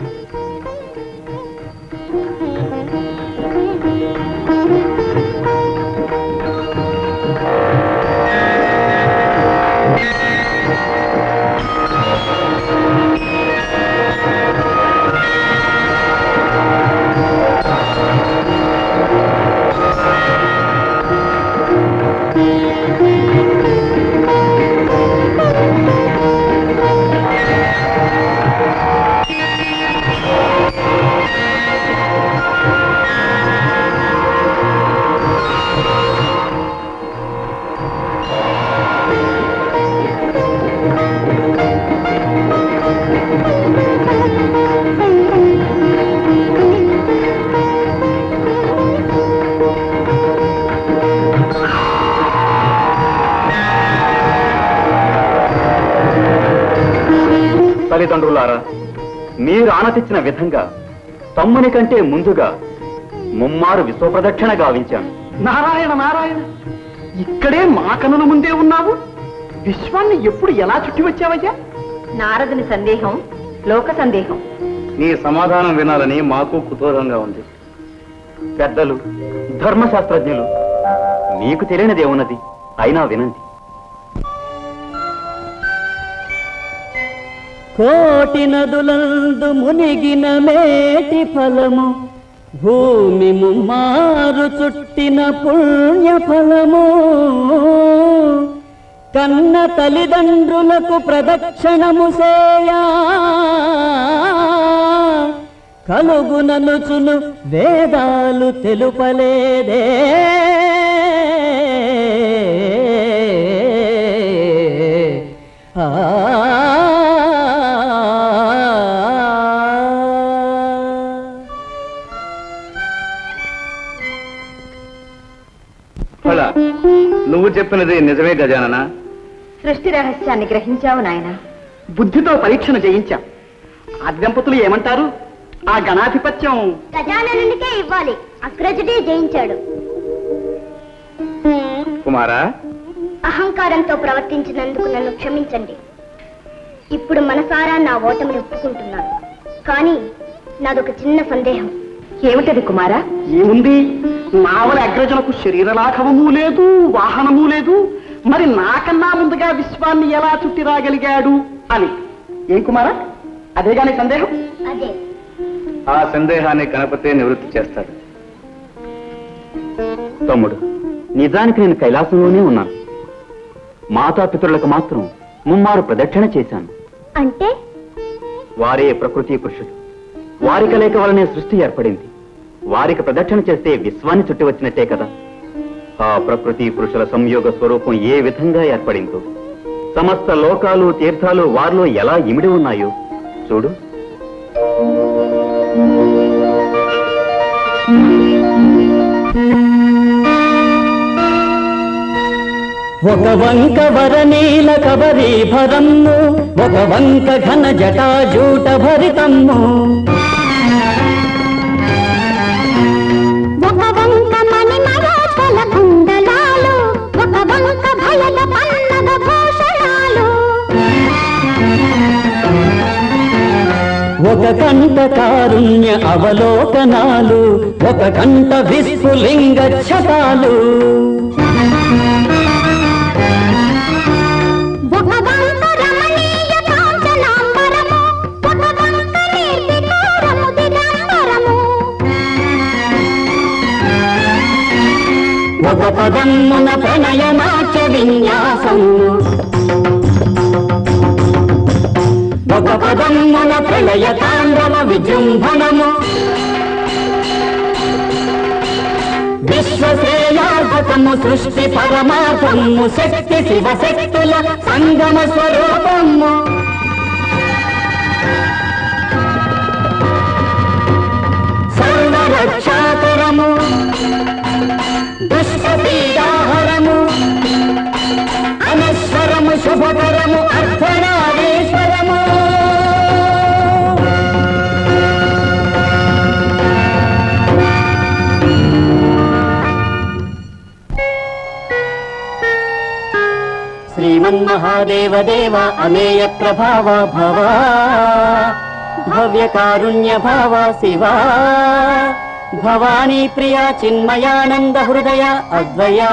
తల్లిదండ్రులారా, మీరు ఆనతిచ్చిన విధంగా తమ్ముని కంటే ముందుగా ముమ్మారు విశ్వప్రదక్షిణ గావించాను. నారాయణ నారాయణ, ఇక్కడే మా కనుల ముందే ఉన్నావు. విశ్వాన్ని ఎప్పుడు ఎలా చుట్టి వచ్చావయ్యా? నారదుని సందేహం లోక సందేహం. నీ సమాధానం వినాలని మాకు కుతూహలంగా ఉంది. పెద్దలు, ధర్మశాస్త్రజ్ఞులు, మీకు తెలియనిదేమున్నది, అయినా వినండి. కోటి నదులందు మునిగిన మేటి ఫలము, భూమి ముమ్మారు చుట్టిన పుణ్య ఫలము, కన్న తల్లిదండ్రులకు ప్రదక్షిణము సేయా కలుగుననుచును వేదాలు తెలుపలేదే. నువ్వు చెప్పినది నిజమే గజానన. సృష్టి రహస్యాన్ని గ్రహించావు నాయన. బుద్ధితో పరీక్షను జయించాం. ఆ దంపతులు ఏమంటారు? ఆ గణాధిపత్యం గజాననునికే ఇవ్వాలి. అగ్రజుడే జయించాడు. కుమారా, అహంకారంతో ప్రవర్తించినందుకు నన్ను క్షమించండి. ఇప్పుడు మనసారా నా ఓటమిని ఒప్పుకుంటున్నాను. కానీ నాదొక చిన్న సందేహం. ఏమిటది కుమారా? ఏముంది? నావల అగ్రజులకు శరీర లాఘవము లేదు, వాహనము లేదు. మరి నాకన్నా ముందుగా విశ్వాన్ని ఎలా చుట్టి రాగలిగాడు అని. ఏం కుమారా, అదేగాని సందేహం? అదే. ఆ సందేహాన్ని గణపతే నివృత్తి చేస్తాడు. తమ్ముడు, నిజానికి నేను కైలాసంలోనే ఉన్నాను. మాతాపితరులకు మాత్రం ముమ్మారు ప్రదక్షిణ చేశాను. అంటే వారే ప్రకృతి పురుషుడు. వారి కలయిక వలనే సృష్టి ఏర్పడింది. వారికి ప్రదక్షిణ చేస్తే విశ్వాన్ని చుట్టి వచ్చినట్టే కదా. ఆ ప్రకృతి పురుషుల సంయోగ స్వరూపం ఏ విధంగా ఏర్పడిందో, సమస్త లోకాలు తీర్థాలు వారిలో ఎలా ఇమిడి ఉన్నాయో చూడు. ఒక వంక వరనీల కబరీభరమ్ము, ఒక వంక ఘన జటాజూట భరితమ్ము, ఒక వంక మణిమరాతల కుండలాలు, ఒక వంక భయద పన్నగ భూషణాలు, ఒక కంట కారుణ్య అవలోకనాలు, ఒక కంట విస్ఫులింగ ఛటాలు, ఒక వంక రమణీయ కాంచనాంబరము, ఒక వంక నిర్వికారము దిగంబరము, ఒక పదమ్మున ప్రణయనాట్య విన్యాసము, ఒక పదమ్మున ప్రళయ తాండవ విజృంభణము, విశ్వశ్రేయార్భకము సృష్టి పరమార్థము, శక్తి శివశక్తుల సంగమ స్వరూపము, సర్వరక్షాకరము, దుష్టపీడాహరము, అనశ్వరము, శుభకరము, అర్ధనారీశ్వరము. శ్రీమన్మహాదేవ దేవ అమేయ ప్రభావ భవ, భవ్య కారుణ్య భావ శివ, భవానీ ప్రియా చిన్మయానంద హృదయ అద్వయా,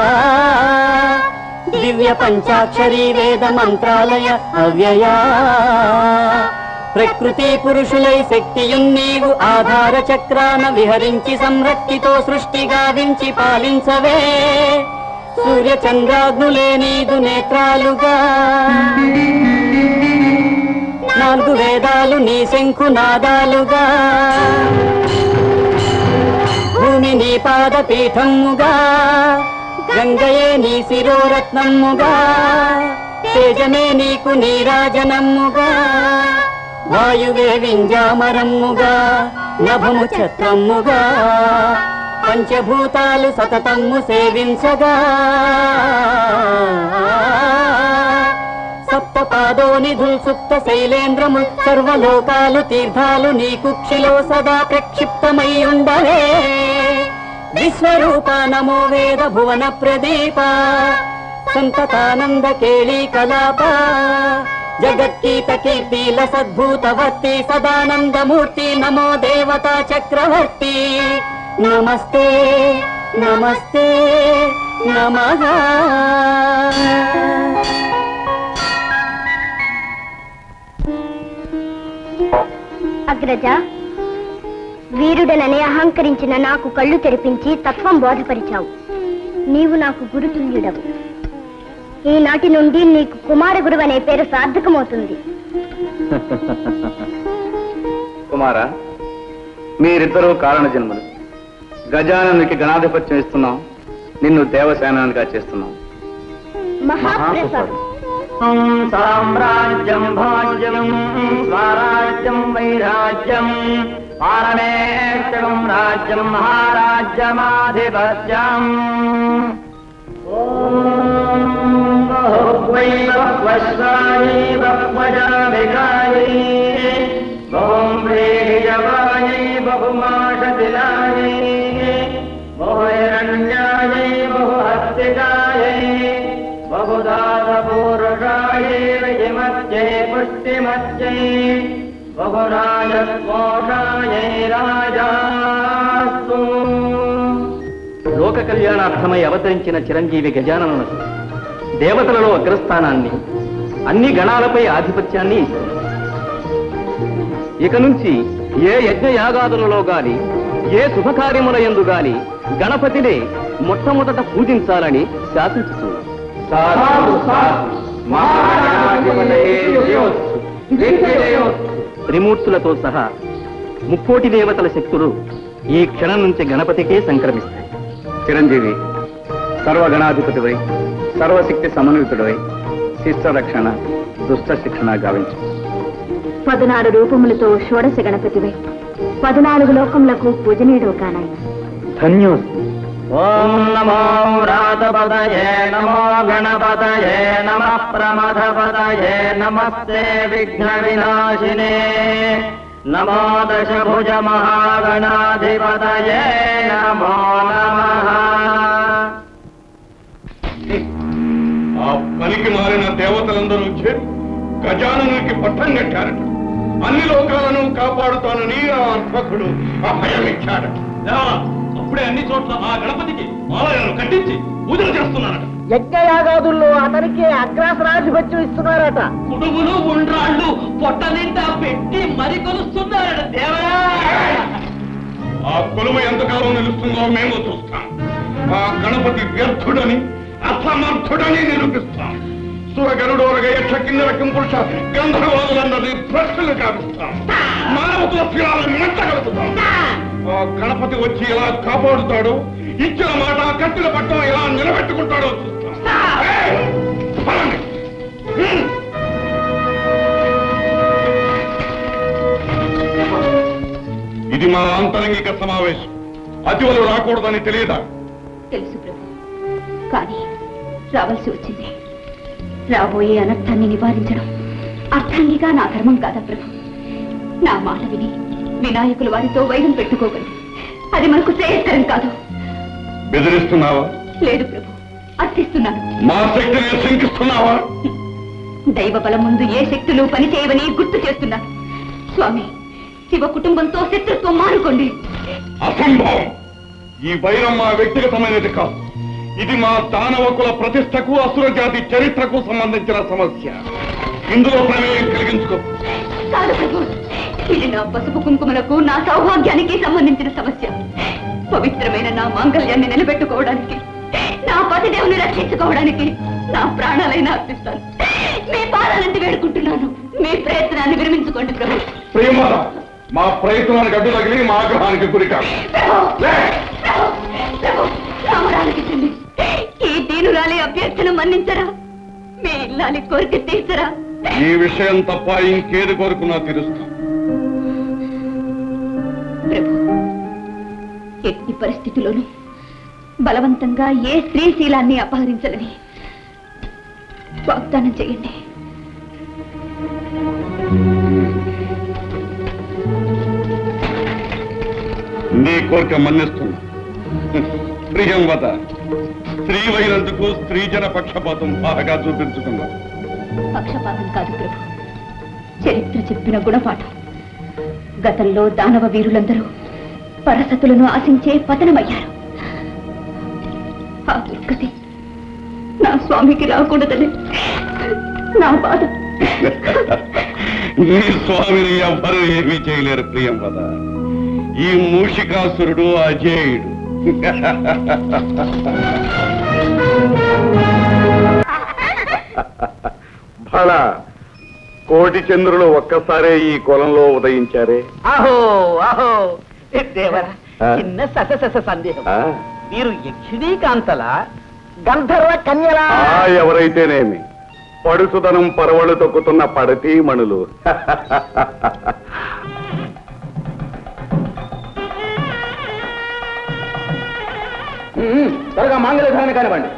దివ్య పంచాక్షరీ వేద మంత్రాలయ అవ్యయా, ప్రకృతి పురుషులై శక్తియున్నీవు ఆధార చక్రాన విహరించి సంరక్తితో సృష్టి గావించి పాలించవే, సూర్య చంద్రాగ్నులే నీదు నేత్రాలుగా, నాలుగు వేదాలు నీ శంఖునాదాలుగా, భూమి నీ పాదపీఠముగా, గంగయే నీ శిరోరత్నముగా, తేజమే నీకు నీరాజనముగా, వాయువే వింజామరముగా, నభము ఛత్రముగా, పంచభూతాలు సతతమ్ము సేవించగా, సప్తపాదోనిధుల్ సుప్త శైలేంద్రము సర్వలోకాలు తీర్థాలు నీ కుక్షిలో సదా ప్రక్షిప్తమై ఉండవే విశ్వరూప నమో వేద భువన ప్రదీప సంతతానంద కేళీ కలాప జగత్కీత కీర్తిల సద్భూతవర్తి సదానందమూర్తి నమో దేవతా చక్రవర్తి నమస్తే నమస్తే నమః. అగ్రజ, వీరుడనని అహంకరించిన నాకు కళ్ళు తెరిపించి తత్వం బోధపరిచావు. నీవు నాకు గురుతుల్యుడవు. ఈనాటి నుండి నీకు కుమార గురువు అనే పేరు సార్థకమవుతుంది. కుమారా, మీరిద్దరూ కారణ జన్మలు. గజాననునికి గణాధిపత్యం ఇస్తున్నాం, నిన్ను దేవసేనానిగా చేస్తున్నాం. మహాప్రసాదం. సామ్రాజ్యం భాజ్యం స్వరాజ్యం వైరాజ్యం పారణేష్టం రాజ్యం మహారాజ్యమాధిపత్యం. బహుమాషిలాయై బహుహిరణ్యాయై బహుహస్తికాయై బహుదాతపూరుషాయై విమత్యై పుష్టిమత్యై బహురాజకోషాయై రాజాస్తు. లోక కళ్యాణార్థమై అవతరించిన చిరంజీవి గజాననునకు దేవతలలో అగ్రస్థానాన్ని, అన్ని గణాలపై ఆధిపత్యాన్ని ఇస్తుంది. ఇక నుంచి ఏ యజ్ఞయాగాదులలో గాని ఏ శుభకార్యముల యందు గాని గణపతినే మొట్టమొదట పూజించాలని శాసించుతున్నాం. త్రిమూర్తులతో సహా ముక్కోటి దేవతల శక్తులు ఈ క్షణం నుంచి గణపతికే సంక్రమిస్తాయి. చిరంజీవి, సర్వగణాధిపతివై సర్వశక్తి సమన్వితుడవై శిష్ట రక్షణ దుష్ట శిక్షణ గావించు. 14 రూపములతో షోడశ గణపతివై 14 లోకములకు పూజనీయుడు కానాయన. ధన్యోస్తు. ఓం నమో వ్రాతపదయే నమో గణపతయే నమః ప్రమథపదయే నమస్తే విఘ్న వినాశినే నమో దశభుజ మహాగణాధిపతయే నమో నమః. ఆ పనికి మారిన దేవతలందరూ చేరి గజాననునికి పట్టం కట్టారట. అన్ని లోకాలను కాపాడుతానని ఆ అర్భకుడు అభయమిచ్చాడట. అప్పుడే అన్ని చోట్ల ఆ గణపతికి ఆలయాలు కట్టించి పూజలు చేస్తున్నారట. యజ్ఞయాగాదుల్లో అతనికి అగ్రాసనాధిపత్యం ఇస్తున్నారట. కుడుములు ఉండ్రాళ్ళు పొట్ట నిండా పెట్టి మరి కొలుస్తున్నారట దేవరా. ఆ కొలువు ఎంతకాలం నిలుస్తుందో మేము చూస్తాం. ఆ గణపతి వ్యర్థుడని అసమర్థుడని నిరూపిస్తాం. సురగరుడోరగ యక్ష కిన్నెర కింపురుష గంధర్వాదులందరినీ భ్రష్టులు కావిస్తాం. మానవత్వ శిలాలను మంటగలుగుతాం. ఆ గణపతి వచ్చి ఎలా కాపాడుతాడో, ఇచ్చిన మాట కట్టిన పట్టం ఎలా నిలబెట్టుకుంటాడో చూస్తాం. పదండి. ఇది మా ఆంతరంగిక సమావేశం. అతివలు రాకూడదని తెలియదా? తెలుసు ప్రభు, కానీ రావాల్సి వచ్చింది. రాబోయే అనర్థాన్ని నివారించడం అర్థాంగిగా నా ధర్మం కాదా ప్రభు? నా మాట విని వినాయకులు వారితో వైరం పెట్టుకోగలరు. అది మనకు శ్రేయస్కరం కాదు. బెదిరిస్తున్నావా? లేదు ప్రభు, అర్థిస్తున్నాను. మా శక్తిని శంకిస్తున్నావా? దైవ బలం ముందు ఏ శక్తులు పనిచేయవని గుర్తు చేస్తున్నాను. స్వామి, శివ కుటుంబంతో శత్రుత్వం మానుకోండి. అసంభవం. ఈ వైరం మా వ్యక్తిగతమైనది కాదు. ఇది మా దానవ కుల ప్రతిష్టకు, అసుర జాతి చరిత్రకు సంబంధించిన సమస్య. ఇందులో ప్రమేయం కలిగించుకో. కాదు ప్రభు, ఇది నా పసుపు కుంకుమలకు, నా సౌభాగ్యానికి సంబంధించిన సమస్య. పవిత్రమైన నా మాంగళ్యాన్ని నిలబెట్టుకోవడానికి, నా పతిదేవుని రక్షించుకోవడానికి నా ప్రాణాలైనా అర్పిస్తాను. మీ పాదాలంటే వేడుకుంటున్నాను. మీ ప్రయత్నాన్ని విరమించుకోండి ప్రభు. ప్రియమాత, మా ప్రయత్నానికి అడ్డు తగిలి మా ఆగ్రహానికి గురికాదు. రామరాలకించండి. ఈ దీనురాలి అభ్యర్థన మన్నించరా? మీ ఇల్లాలి కోరిక తీర్చరా? ఈ విషయం తప్ప ఇంకేది కోరుకున్నా తీరుస్తాం. ప్రభు, ఎట్టి పరిస్థితుల్లోనూ బలవంతంగా ఏ స్త్రీ శీలాన్ని అపహరించాలని వాగ్దానం చేయండి. నీ కోరిక మన్నిస్తున్నా. ప్రియంవద, స్త్రీవైనందుకు స్త్రీజన పక్షపాతం బాగా చూపించుకున్నా. పక్షపాతం కాదు ప్రభు, చరిత్ర చెప్పిన గుణపాఠం. గతంలో దానవ వీరులందరూ పరసతులను ఆశించే పతనమయ్యారు. ఆ దుర్గతి నా స్వామికి రాకూడదని నా బాధ. నీ స్వామిని ఎవ్వరూ ఏమీ చేయలేరు ప్రియంవద. ఈ మూషికాసురుడు అజేయుడు. భళ, కోటి చంద్రులు ఒక్కసారే ఈ కులంలో ఉదయించారే. ఆహో ఆహో దేవరా, చిన్న సస సందేహం. మీరు యక్షిణీ కాంతల గంధర్వ కన్యలా? ఎవరైతేనేమి, పడుసుదనం పరవళ్ళు తొక్కుతున్న పడతీ మణులు. త్వరగా మాంగళ్యధారణ కానివ్వండి.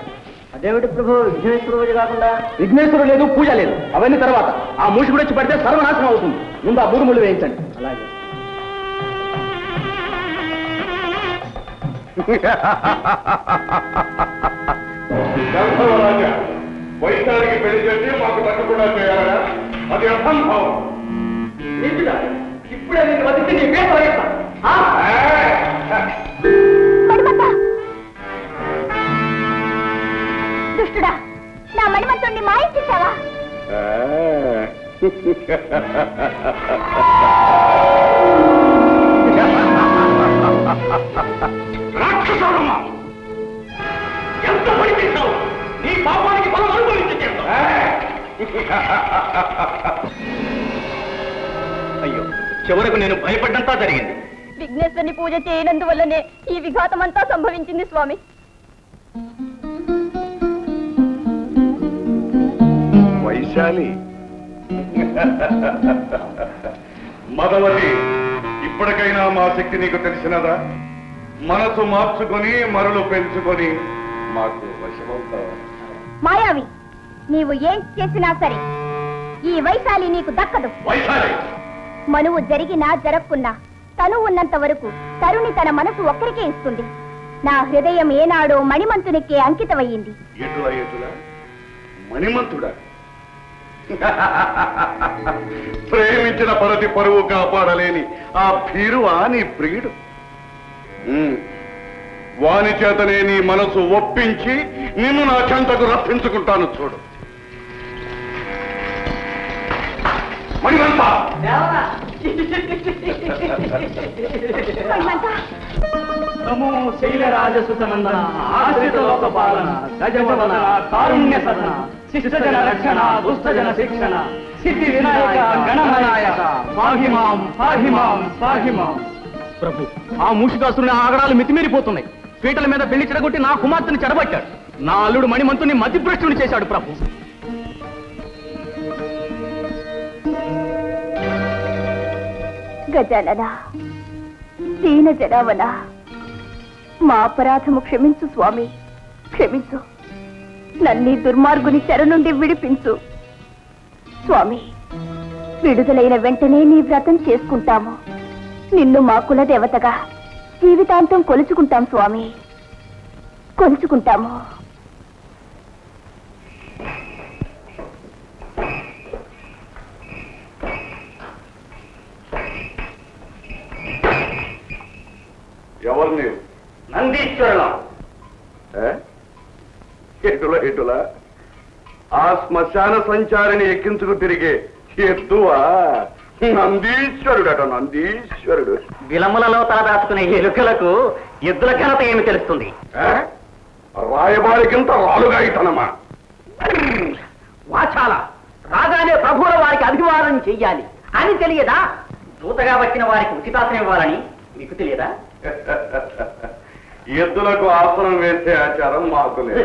అదేమిటి ప్రభు, విఘ్నేశ్వర పూజ కాకుండా? విఘ్నేశ్వరుడు లేదు, పూజ లేదు, అవన్నీ తర్వాత. ఆ మూషికుడు వచ్చి పడితే సర్వనాశనం అవుతుంది. ముందు ఆ 3 ముళ్ళు వేయించండి. అలాగే. వైశాలికి పెళ్లి చేసి మాకు తగ్గకుండా చేయాలా? అది అసంభవం. ఇప్పుడే నేను వదిలితే నీ పేరు వదిలేస్తా. దుష్టుడా, నా మణిమంతుణ్ణి మాయించేశావా? రాక్షసుడమ్మా, ఎంత పని చేశావు? నీ పాపానికి బలం అనుభవించి చేస్తావు. అయ్యో, చివరకు నేను భయపడ్డంతా జరిగింది. విఘ్నేశ్వరుని పూజ చేయనందువల్లనే ఈ విఘాతమంతా సంభవించింది స్వామి. వైశాలి, మదవతి, ఇప్పటికైనా మా శక్తి నీకు తెలిసినదా? మనసు మార్చుకొని మరలు పెంచుకొని మాకు వశమవుతావా? మాయావి, నీవు ఏం చేసినా సరే ఈ వైశాలి నీకు దక్కదు. వైశాలి, మనువు జరిగినా జరగకున్నా తను ఉన్నంత వరకు తరుణి తన మనసు ఒక్కరికే ఇస్తుంది. నా హృదయం ఏనాడో మణిమంతునికే అంకితమయ్యింది. ఎటులా ఎటులా? మణిమంతుడా? ప్రేమించిన పరతి పరువు కాపాడలేని ఆ భీరువా నీ ప్రియుడు? వాని చేతనే నీ మనసు ఒప్పించి నిన్ను నా చెంతకు రప్పించుకుంటాను. చూడు మణిమంత, నమో శైలరాజసుతనందన, ఆశ్రిత లోక పాలన, గజవదన, కారుణ్య సదన, శిష్టజన రక్షణ, దుష్టజన శిక్షణ, సిద్ధి వినాయక గణనాయక, పాహిమాం పాహిమాం పాహిమాం. ప్రభు, ఆ మూషికాసురుని ఆగడాలు మితిమీరిపోతున్నాయి. పీటల మీద పెళ్లి చెడగొట్టి నా కుమార్తెను చెడబట్టాడు. నా అల్లుడు మణిమంతుని మతిభ్రష్టుని చేశాడు ప్రభు. గజానన, దీన జనావన, మా అపరాధము క్షమించు స్వామి, క్షమించు. నన్నీ దుర్మార్గుని చెర నుండి విడిపించు స్వామి. విడుదలైన వెంటనే నీ వ్రతం చేసుకుంటాము. నిన్ను మా కుల దేవతగా జీవితాంతం కొలుచుకుంటాం స్వామి, కొలుచుకుంటాము. ఎవరు నీవు? నందీశ్వరులం. ఎటులా ఎటులా? ఆ శ్మశాన సంచారిని ఎక్కించుకు తిరిగే ఎత్తువా? నందీశ్వరుడట, నందీశ్వరుడు. విలములలో తలదాచుకునే ఎలుకలకు ఎద్దుల ఘనత ఏమి తెలుస్తుంది? రాయబారికింత రాలుగా ఇతనమా? వాచాల, రాగానే ప్రభువుల వారికి అభివాదం చెయ్యాలి అని తెలియదా? దూతగా వచ్చిన వారికి ఉచితాసనం ఇవ్వాలని మీకు తెలియదా? ఎద్దులకు ఆసనం వేసే ఆచారం మాకు లేదు.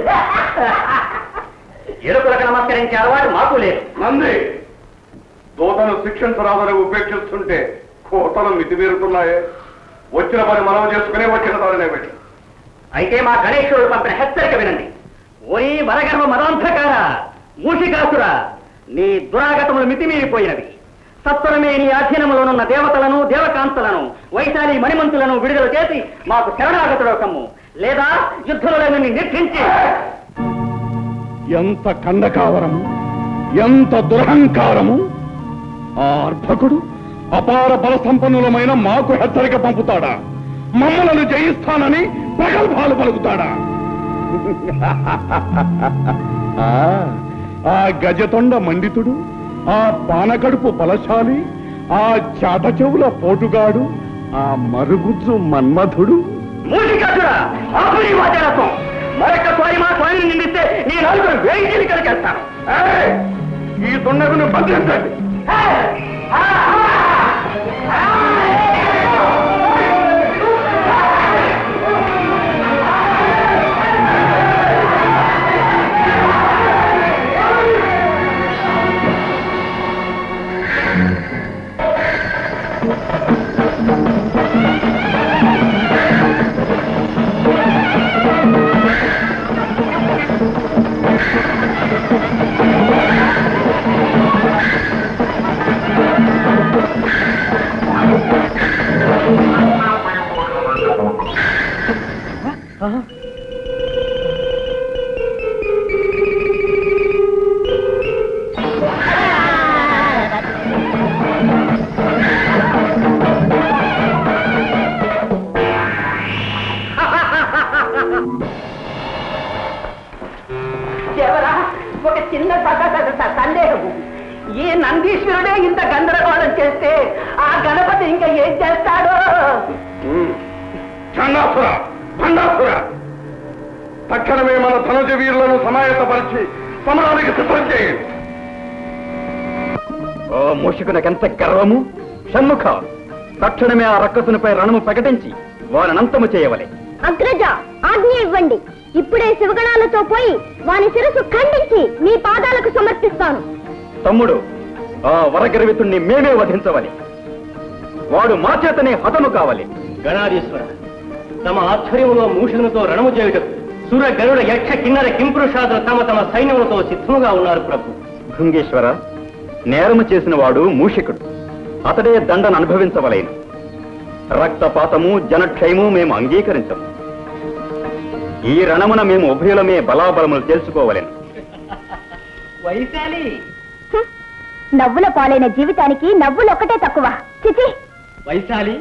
ఎలుకలకు నమస్కరించే అలవాటు మాకు లేదు. నంది, దూతను శిక్షించరాదని ఉపేక్షిస్తుంటే కోతలు మితిమీరుతున్నాయే. వచ్చిన పని మనం చేసుకునే వచ్చిన తననే పెట్టి. అయితే మా గణేశ్వరుడు పంపిన హెచ్చరిక వినండి. ఓరి వరగర్వ మదాంధకార, మూషికాసుర, నీ దురాగతములు మితిమీరిపోయినవి. తత్వరమే నీ అధీనంలోనున్న దేవతలను దేవకాంతలను వైశాలి మణిమంతులను విడుదల చేసి మాకు శరణాగతుడకము, లేదా యుద్ధంలో నిర్ధించి. ఎంత ఖండకావరము, ఎంత దురహంకారము! ఆ అర్భకుడు అపార బల సంపన్నులమైన మాకు హెచ్చరిక పంపుతాడా? మమ్మలను జయిస్తానని ప్రగల్భాలు పలుకుతాడా? ఆ గజతొండ మండితుడు, ఆ పానకడుపు బలశాలి, ఆ చాట చెవుల పోటుగాడు, ఆ మరుగుజ్జు మన్మధుడు. మరొక్కసారి మా స్వామిని నిందిస్తే నీ నలుగురు వేయి కలిగేస్తాను. ఈ తొండగును బంధించండి. ఒక చిన్న సందేహము. ఈ నందీశ్వరుడే ఇంత గందరగోళం చేస్తే ఆ గణపతి ఇంకా ఏం చేస్తాడో? తక్షణమే మన ధనుజ వీరులను సమాయత్తపరిచి సమరానికి సిద్ధం చేయండి. ఓ మూషికునకెంత గర్వము! షణ్ముఖ, తక్షణమే ఆ రక్కసునిపై రణము ప్రకటించి వారినంతము చేయవలే. అగ్రజ, ఆజ్ఞ ఇవ్వండి. ఇప్పుడే శివగణాలతో పోయి వాని శిరస్సు ఖండించి మీ పాదాలకు సమర్పిస్తాను. తమ్ముడు, ఆ వరగర్వితుణ్ణి మేమే వధించవాలి. వాడు మా చేతనే హతము కావాలి. గణాధీశ్వర, తమ ఆధ్వర్యంలో మూషులతో రణము చేయుటకు సుర గరుడ యక్ష కిన్నర కింపురుషాదులు తమ తమ సైన్యములతో సిద్ధముగా ఉన్నారు ప్రభు. భృంగేశ్వర, నేరము చేసిన వాడు మూషికుడు. అతడే దండను అనుభవించవలేను. రక్తపాతము జనక్షయము మేము అంగీకరించము. ఈ రణమున మేము ఉభయులమే బలాబలములు తెలుసుకోవలేను. వైశాలి, నవ్వుల పాలైన జీవితానికి నవ్వులు ఒక్కటే తక్కువ. చిచి, వైశాలి,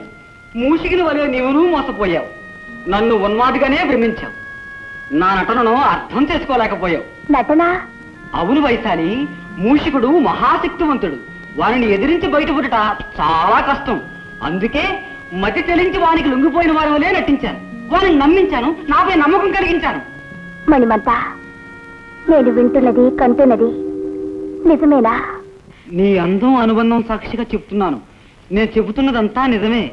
మూషికిని వలె నీవును మోసపోయావు. నన్ను ఉన్మాదిగానే భ్రమించావు. నా నటనను అర్థం చేసుకోలేకపోయావు. నటనా? అవును వైశాలి, మూషికుడు మహాశక్తివంతుడు. వారిని ఎదిరించి బయటపడుట చాలా కష్టం. అందుకే మతి చెలించి వానికి లొంగిపోయిన వారి వలే నటించాను. వారిని నమ్మించాను, నాపై నమ్మకం కలిగించాను. మణిమంత, నేను వింటున్నది కంటున్నది నిజమేనా? నీ అందం అనుబంధం సాక్షిగా చెప్తున్నాను. నేను చెబుతున్నదంతా నిజమే.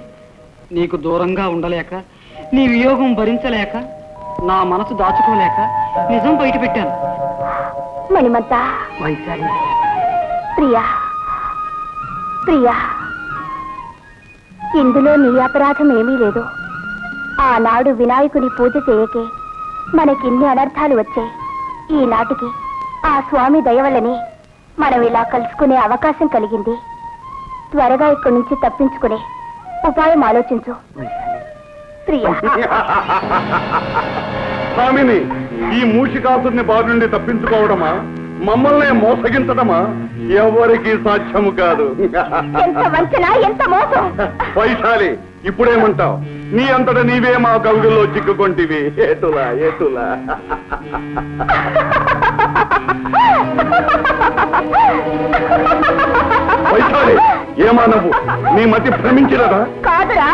నీకు దూరంగా ఉండలేక, నీ వియోగం భరించలేక, నా మనసు దాచుకోలేక నిజం బయట పెట్టాను. మణిమంత, వైశాలి, ప్రియా ప్రియా, ఇందులో నీ అపరాధం ఏమీ లేదు. ఆనాడు వినాయకుని పూజ చేయకే మనకిన్ని అనర్థాలు వచ్చాయి. ఈనాటికి ఆ స్వామి దయవల్లనే మనం ఇలా కలుసుకునే అవకాశం కలిగింది. త్వరగా ఇక్కడి నుంచి తప్పించుకునే ఉపాయం ఆలోచించు ప్రియా. స్వామిని, ఈ మూషికాసుని బారి నుండి తప్పించుకోవడమా, మమ్మల్ని మోసగించడమా ఎవరికి సాధ్యము కాదు. ఎంత వంచన, ఎంత మోసం! వైశాలి, ఇప్పుడేమంటావు? నీ అంతటా నీవే మా కవిగుల్లో చిక్కుకొంటివి. ఏటులా ఏటులా. వైశాలి, ఏమా నువ్వు? నీ మతి భ్రమించినదా? కాదురా,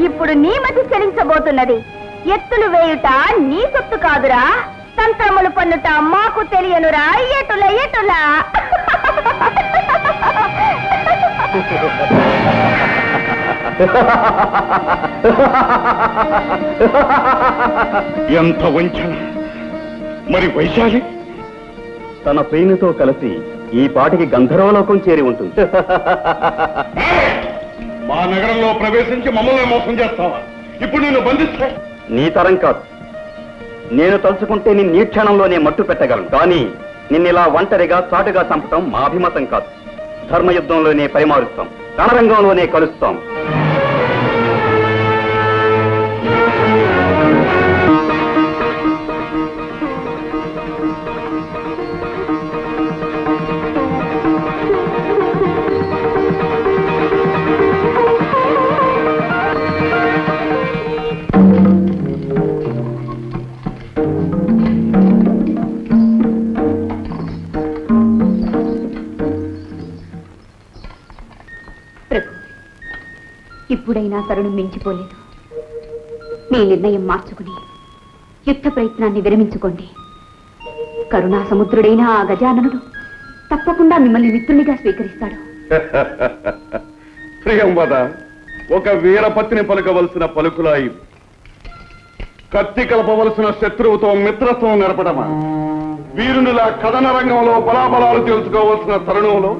ఇప్పుడు నీ మతి చెలించబోతున్నది. ఎత్తులు వేయుట నీ సొత్తు కాదురా, తంత్రములు పన్నుట మాకు తెలియనురా. ఎటుల ఎటులా. ఎంత వంచన! మరి వైశాలి తన ప్రేమితో కలిసి ఈ పాటికి గంధర్వలోకం చేరి ఉంటుంది. మా నగరంలో ప్రవేశించి మమ్మల్ని మోసం చేస్తావా? ఇప్పుడు నేను బంధిస్తే నీ తరం కాదు. నేను తలుచుకుంటే నిన్ను ఈ క్షణంలోనే మట్టు పెట్టగలను. కానీ నిన్నిలా ఒంటరిగా చాటుగా చంపటం మా అభిమతం కాదు. ధర్మయుద్ధంలోనే పరిమారుస్తాం, రణరంగంలోనే కలుస్తాం. ఇప్పుడైనా తరుణం మించిపోలేదు. మీ నిర్ణయం మార్చుకుని యుద్ధ ప్రయత్నాన్ని విరమించుకోండి. కరుణా సముద్రుడైన ఆ గజాననుడు తప్పకుండా మిమ్మల్ని మిత్రునిగా స్వీకరిస్తాడు. ప్రియంవద, ఒక వీరపత్ని పలుకవలసిన పలుకులా ఇవి. కత్తి కలపవలసిన శత్రువుతో మిత్రత్వం నెరపడమా? వీరునిలా కథన రంగంలో బలాబలాలు తెలుసుకోవలసిన తరుణంలో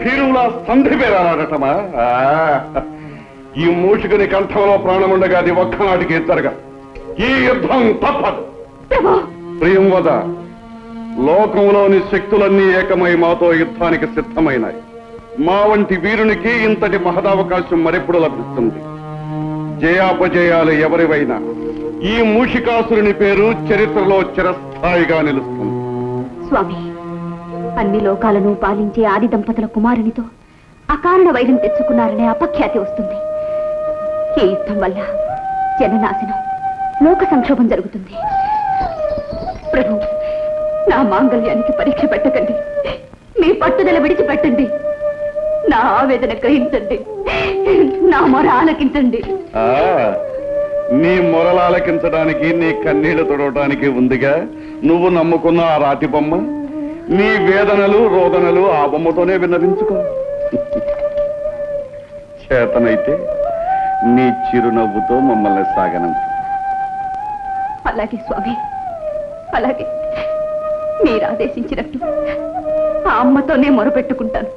వీరులా సంధి పేరాడటమా? ఈ మూషికుని కంఠంలో ప్రాణముండగా అది ఒక్కనాటికి జరగదు. ఈ యుద్ధం తప్పదు. ప్రియంవద, లోకంలోని శక్తులన్నీ ఏకమై మాతో యుద్ధానికి సిద్ధమైనాయి. మా వంటి వీరునికి ఇంతటి మహదావకాశం మరెప్పుడు లభిస్తుంది. జయాపజయాలు ఎవరివైనా ఈ మూషికాసురుని పేరు చరిత్రలో చిరస్థాయిగా నిలుస్తుంది. స్వామి, అన్ని లోకాలను పాలించే ఆది దంపతుల కుమారునితో అకారణ వైరం తెచ్చుకున్నారనే అపఖ్యాతి వస్తుంది. ఈ యుద్ధం వల్ల జననాశనం, లోక సంక్షోభం జరుగుతుంది. ప్రభు, నా మాంగళ్యానికి పరీక్ష పెట్టకండి. మీ పట్టుదల విడిచిపెట్టండి. నా ఆవేదన గ్రహించండి. నా మొర ఆలకించండి. నీ మొరలాలకించడానికి, నీ కన్నీళ్లు తొడవటానికి ఉందిగా నువ్వు నమ్ముకున్న ఆ రాతి బొమ్మ. నీ వేదనలు రోదనలు ఆ బొమ్మతోనే విన్నవించుకో. చేతనైతే నీ చిరునవ్వుతో మమ్మల్ని సాగనంపు. అలాగే స్వామి, అలాగే. మీరు ఆదేశించినట్టు ఆ అమ్మతోనే మొరపెట్టుకుంటాను.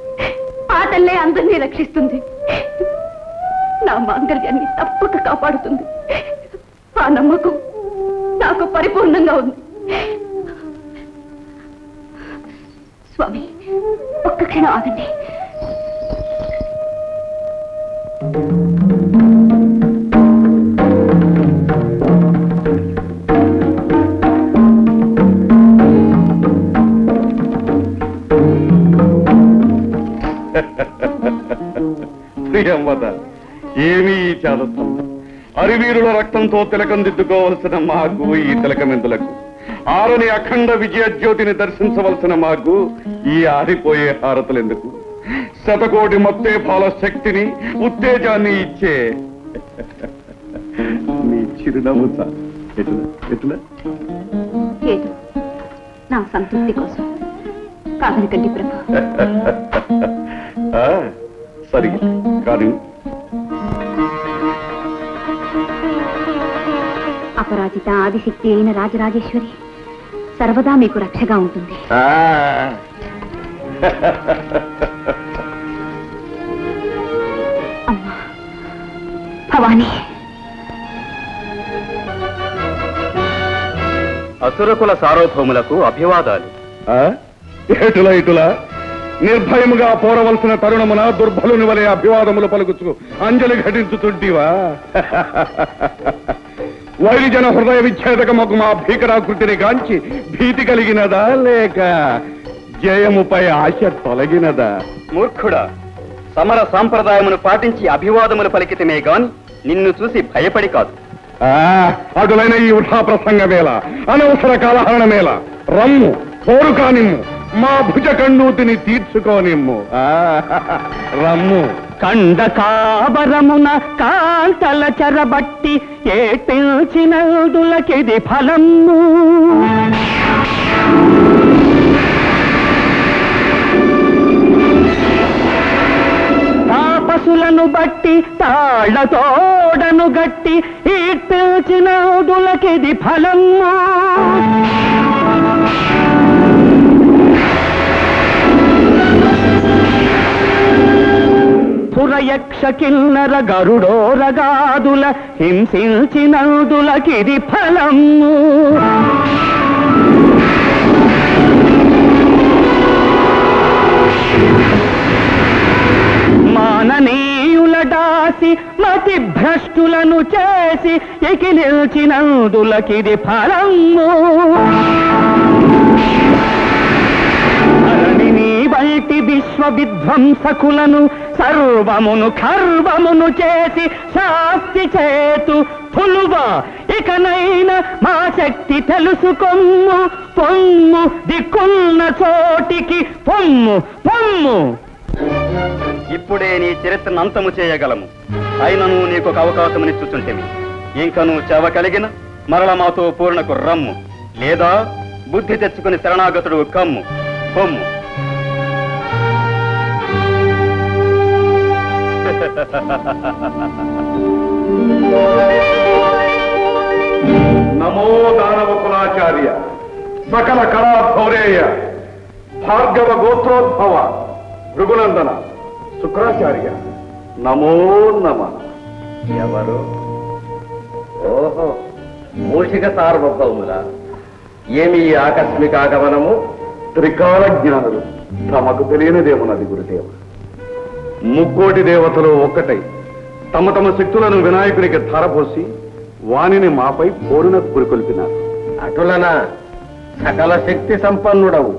ఆ తల్లే అందరినీ రక్షిస్తుంది. నా మాంగళ్యాన్ని తప్పక కాపాడుతుంది. ఆ నమ్మకం నాకు పరిపూర్ణంగా ఉంది. స్వామి, ఒక్క క్షణం ఆగండి. ప్రియంవద, ఏమీ ఈ చాదత్వం. అరివీరుల రక్తంతో తిలకం దిద్దుకోవలసిన మాకు ఈ తిలకమెందులకు? ఆరని అఖండ విజయ జ్యోతిని దర్శించవలసిన మాకు ఈ ఆరిపోయే హారతులెందుకు? శతకోటి మత్తేపాల శక్తిని, ఉత్తేజాన్ని ఇచ్చే నీ చిరునవ్వు ఎట్లా? ఏదో నా సంతృప్తి కోసం కాదనకండి ప్రభు. సరి కానీ అపరాజిత ఆదిశక్తి అయిన రాజరాజేశ్వరి సర్వదా మీకు రక్షగా ఉంటుంది. అమ్మా భవానీ, అసురకుల సార్వభౌములకు అభివాదాలు. ఇటులా నిర్భయముగా పోరవలసిన తరుణమున దుర్బలుని వలె అభివాదములు పలుకుచు అంజలి ఘటించుతుంటివా? వైరిజన హృదయ విచ్ఛేదకమకు మా భీకరాకృతిని గాంచి భీతి కలిగినదా, లేక జయముపై ఆశ తొలగినదా? మూర్ఖుడా, సమర సాంప్రదాయమును పాటించి అభివాదములు పలికితమే గాని నిన్ను చూసి భయపడి కాదు. అటులైన ఈ వృథా ప్రసంగమేళ, అనవసర కాలహరణమేళ. రమ్ము, పోరు కానిమ్ము, మా భుజ కన్నూతిని తీర్చుకోనిమ్ము. రమ్ము. కండకాబరమున కాంతల చెరబట్టి ఏటిల్చినదులకిది ఫలము. తాపసులను బట్టి తాళ్లతోడను గట్టి ఈటిల్చినదులకిది ఫలము. పురయక్ష కిన్నర గరుడోరగాదుల హింసించినందులకిది ఫలము. చేసి మతి భ్రష్టులను చేసి ఎకిలిల్చినందులకిది ఫలము. ధరణిని బయటి విశ్వ విధ్వంసకులను సర్వమును ఖర్వమును చేసి శాస్తి చేతు తులువా ఇకనైనా మా శక్తి తెలుసుకొమ్ము. పొమ్ము దిక్కున్న చోటికి పొమ్ము పొమ్ము. ఇప్పుడే నీ చరిత్రను అంతము చేయగలము. అయినను నీకొక అవకాశమునిచ్చుచుంటేవి. ఇంకను చెవ కలిగిన మరల మాతో పూర్ణకు రమ్ము, లేదా బుద్ధి తెచ్చుకుని శరణాగతుడు కమ్ము పొమ్ము. నమో దానవ కులాచార్య, సకల కళాధౌరేయ, భార్గవ గోత్రోద్భవ, భృగునందన, శుక్రాచార్య, నమో నమ. ఎవరు? ఓహో, మూషిక సార్వభౌముల. ఏమి ఈ ఆకస్మిక ఆగమనము? త్రికాల జ్ఞానులు, తమకు తెలియనిదేమున్నది గురుదేవ. ముక్కోటి దేవతలు ఒక్కటై తమ తమ శక్తులను వినాయకునికి ధారపోసి వానిని మాపై పోరునకు పురికొల్పినారు. అటులన సకల శక్తి సంపన్నుడవు,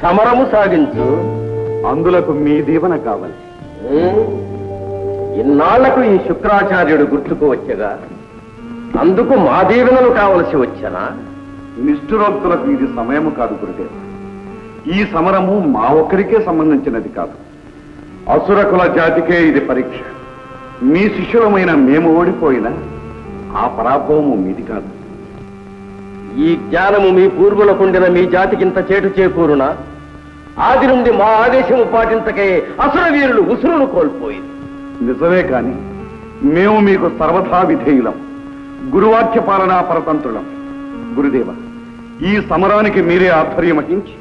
సమరము సాగించు. అందులకు మీ దీవెన కావాలి. ఇన్నాళ్లకు ఈ శుక్రాచార్యుడు గుర్తుకు వచ్చగా అందుకు మా దీవెనలు కావలసి వచ్చనా? నిష్ఠురోక్తులకు ఇది సమయము కాదు గురుదేవ. ఈ సమరము మా ఒక్కరికే సంబంధించినది కాదు, అసురకుల జాతికే ఇది పరీక్ష. మీ శిష్యులమైన మేము ఓడిపోయినా ఆ పరాభవము మీది కాదు. ఈ జ్ఞానము మీ పూర్వులకుండిన మీ జాతికింత చేటు చేకూరునా? ఆది నుండి మా ఆదేశము పాటించకే అసుర వీరులు ఉసురును కోల్పోయింది. నిజమే కాని మేము మీకు సర్వథా విధేయులం, గురువాక్య పాలనా పరతంత్రులం. గురుదేవ, ఈ సమరానికి మీరే ఆధ్వర్యం వహించి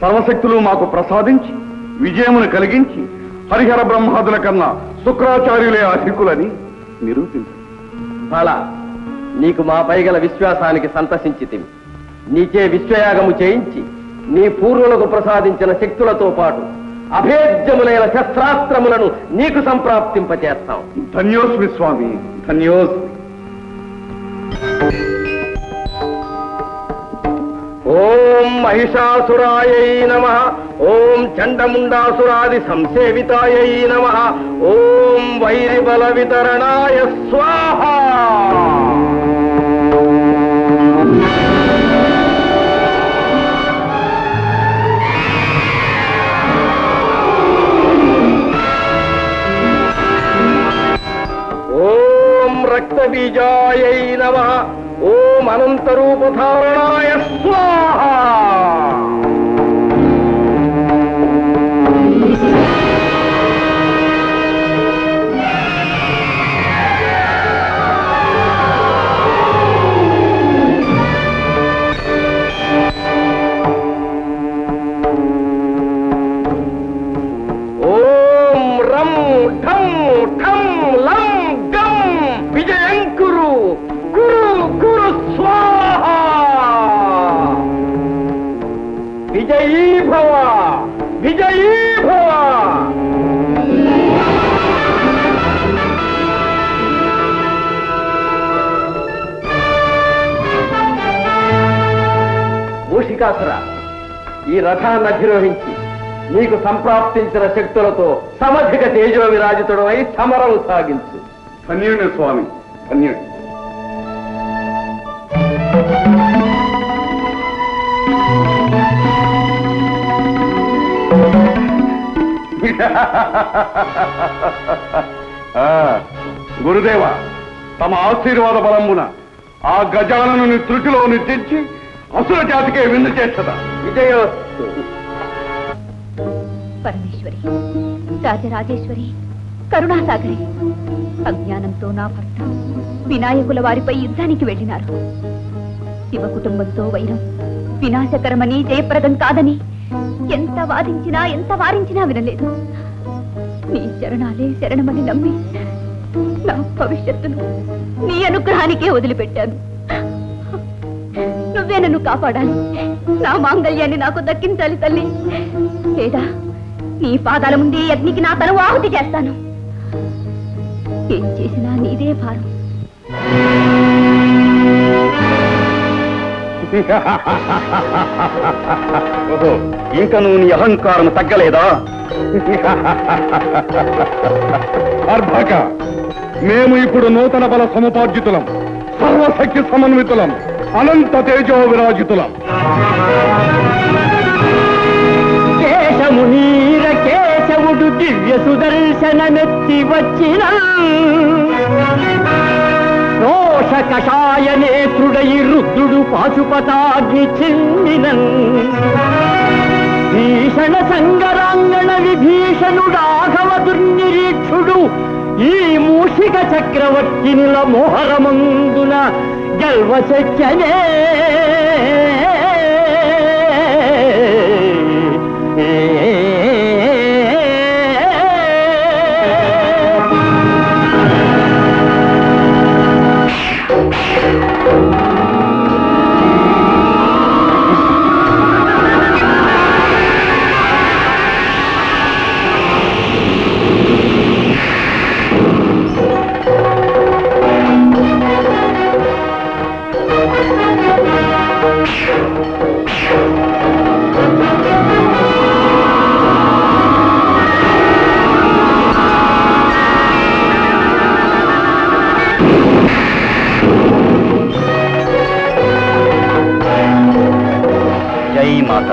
సర్వశక్తులు మాకు ప్రసాదించి విజయమును కలిగించి హరిహర బ్రహ్మాదుల కన్నా శుక్రాచార్యులే అధికులని నిరూపించు. అలా నీకు మా పైగల విశ్వాసానికి సంతసించితిమి. నీచే విశ్వయాగము చేయించి నీ పూర్వులకు ప్రసాదించిన శక్తులతో పాటు అభేద్యములైన శస్త్రాస్త్రములను నీకు సంప్రాప్తింపచేస్తాం. ధన్యోస్మి స్వామి, ధన్యోస్మి. ఓం మహిషాసురాయై నమః. ఓం చండముండాసురాది సంసేవితాయై నమః. ఓం వైరిబల వితరణాయ స్వాహా. ఓం రక్తబీజాయై నమః. ఓం అనంతరూపధారణాయ స్వాహా. ఓం రం ఠం ఠం లం గం విజయంకురు కురు కురు స్వాహా. విజయీ భవ, విజయీ భవ. మూషికాసుర, ఈ రథాన్ని అధిరోహించి నీకు సంప్రాప్తించిన శక్తులతో సమధిక తేజో విరాజితుడమై సమరం సాగించు. ధన్యుని స్వామి, ధన్యుడి. గురుదేవ, తమ ఆశీర్వాద బలమున ఆ గజాలను త్రుటిలో నిర్జించి అసుర జాతికే విందు చేస్తదా. విజయోస్తు. పరమేశ్వరి, రాజరాజేశ్వరి, కరుణాసాగరి, అజ్ఞానంతో నా భర్త వినాయకుల వారిపై యుద్ధానికి వెళ్ళినారు. శివ కుటుంబంతో వైరం వినాశకరమని, జయప్రదం కాదని ఎంత వాదించినా ఎంత వారించినా వినలేదు. నీ శరణాలే శరణమని నమ్మి నా భవిష్యత్తును నీ అనుగ్రహానికే వదిలిపెట్టాను. నువ్వే నన్ను కాపాడాలి, నా మాంగళ్యాన్ని నాకు దక్కించాలి తల్లి. లేదా నీ పాదాల ముందే అగ్నికి నా తను ఆహుతి చేస్తాను. ఏం చేసినా నీదే భారం. ఓహో, ఇంకా నువ్వు నీ అహంకారం తగ్గలేదా? అర్భక, మేము ఇప్పుడు నూతన బల సముపార్జితులం, సర్వశక్తి సమన్వితులం, అనంత తేజో విరాజితులం. కేశమునీర కేశవుడు దివ్య సుదర్శనమెత్తి వచ్చిన రోష కషాయ నేత్రుడై రుద్రుడు పాశుపతాగ్ని చెందినన్ భీషణ సంగరాంగణ విభీషణుడాఘవ దుర్నిరీక్షుడు ఈ మూషిక చక్రవర్తినిల మోహరమందున గల్వశక్యనే. జై మాత.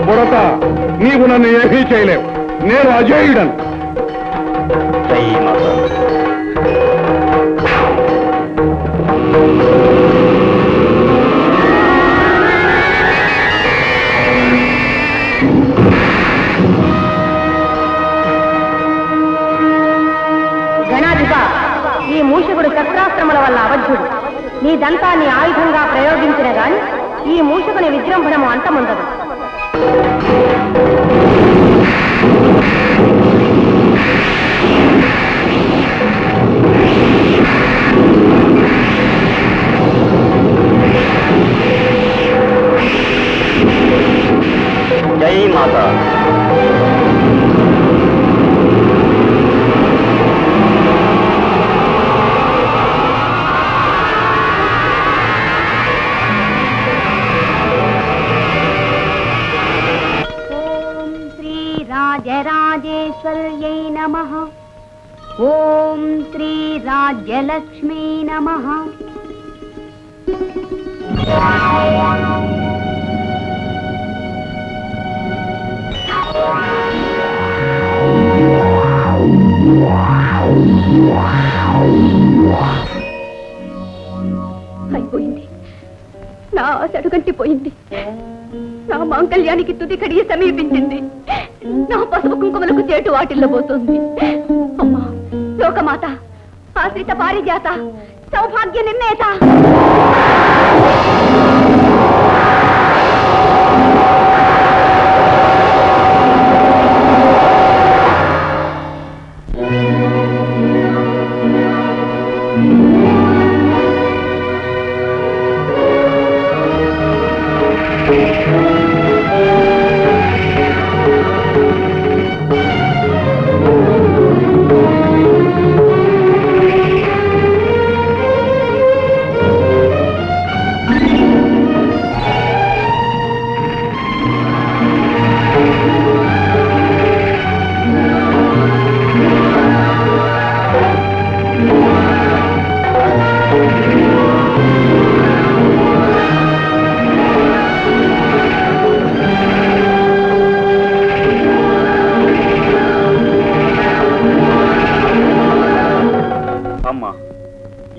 బుడత, నీవు నన్ను ఏమీ చేయలేవు. నేను అజేయుడను. జై మాత. గణాధిప, ఈ మూషకుడు శస్త్రాస్త్రముల వల్ల అవధ్యుడు. నీ దంతాన్ని ఆయుధంగా ప్రయోగించిన గాని ఈ మూషకుని విజృంభణము అంతముందదు. జై మాత. రాజరాజేశ్వర్యై నమః. ఓం శ్రీ రాజ్యలక్ష్మీ నమః. అయిపోయింది. నా ఆశ అడుగంటిపోయింది. నా మాంగళ్యానికి తుది కడియ సమీపించింది. నా పసుపు కుంకుమలకు చేటు వాటిల్లో పోతుంది. అమ్మా లోకమాత, ఆశ్రిత పారిజాత, సౌభాగ్య నిర్ణేత,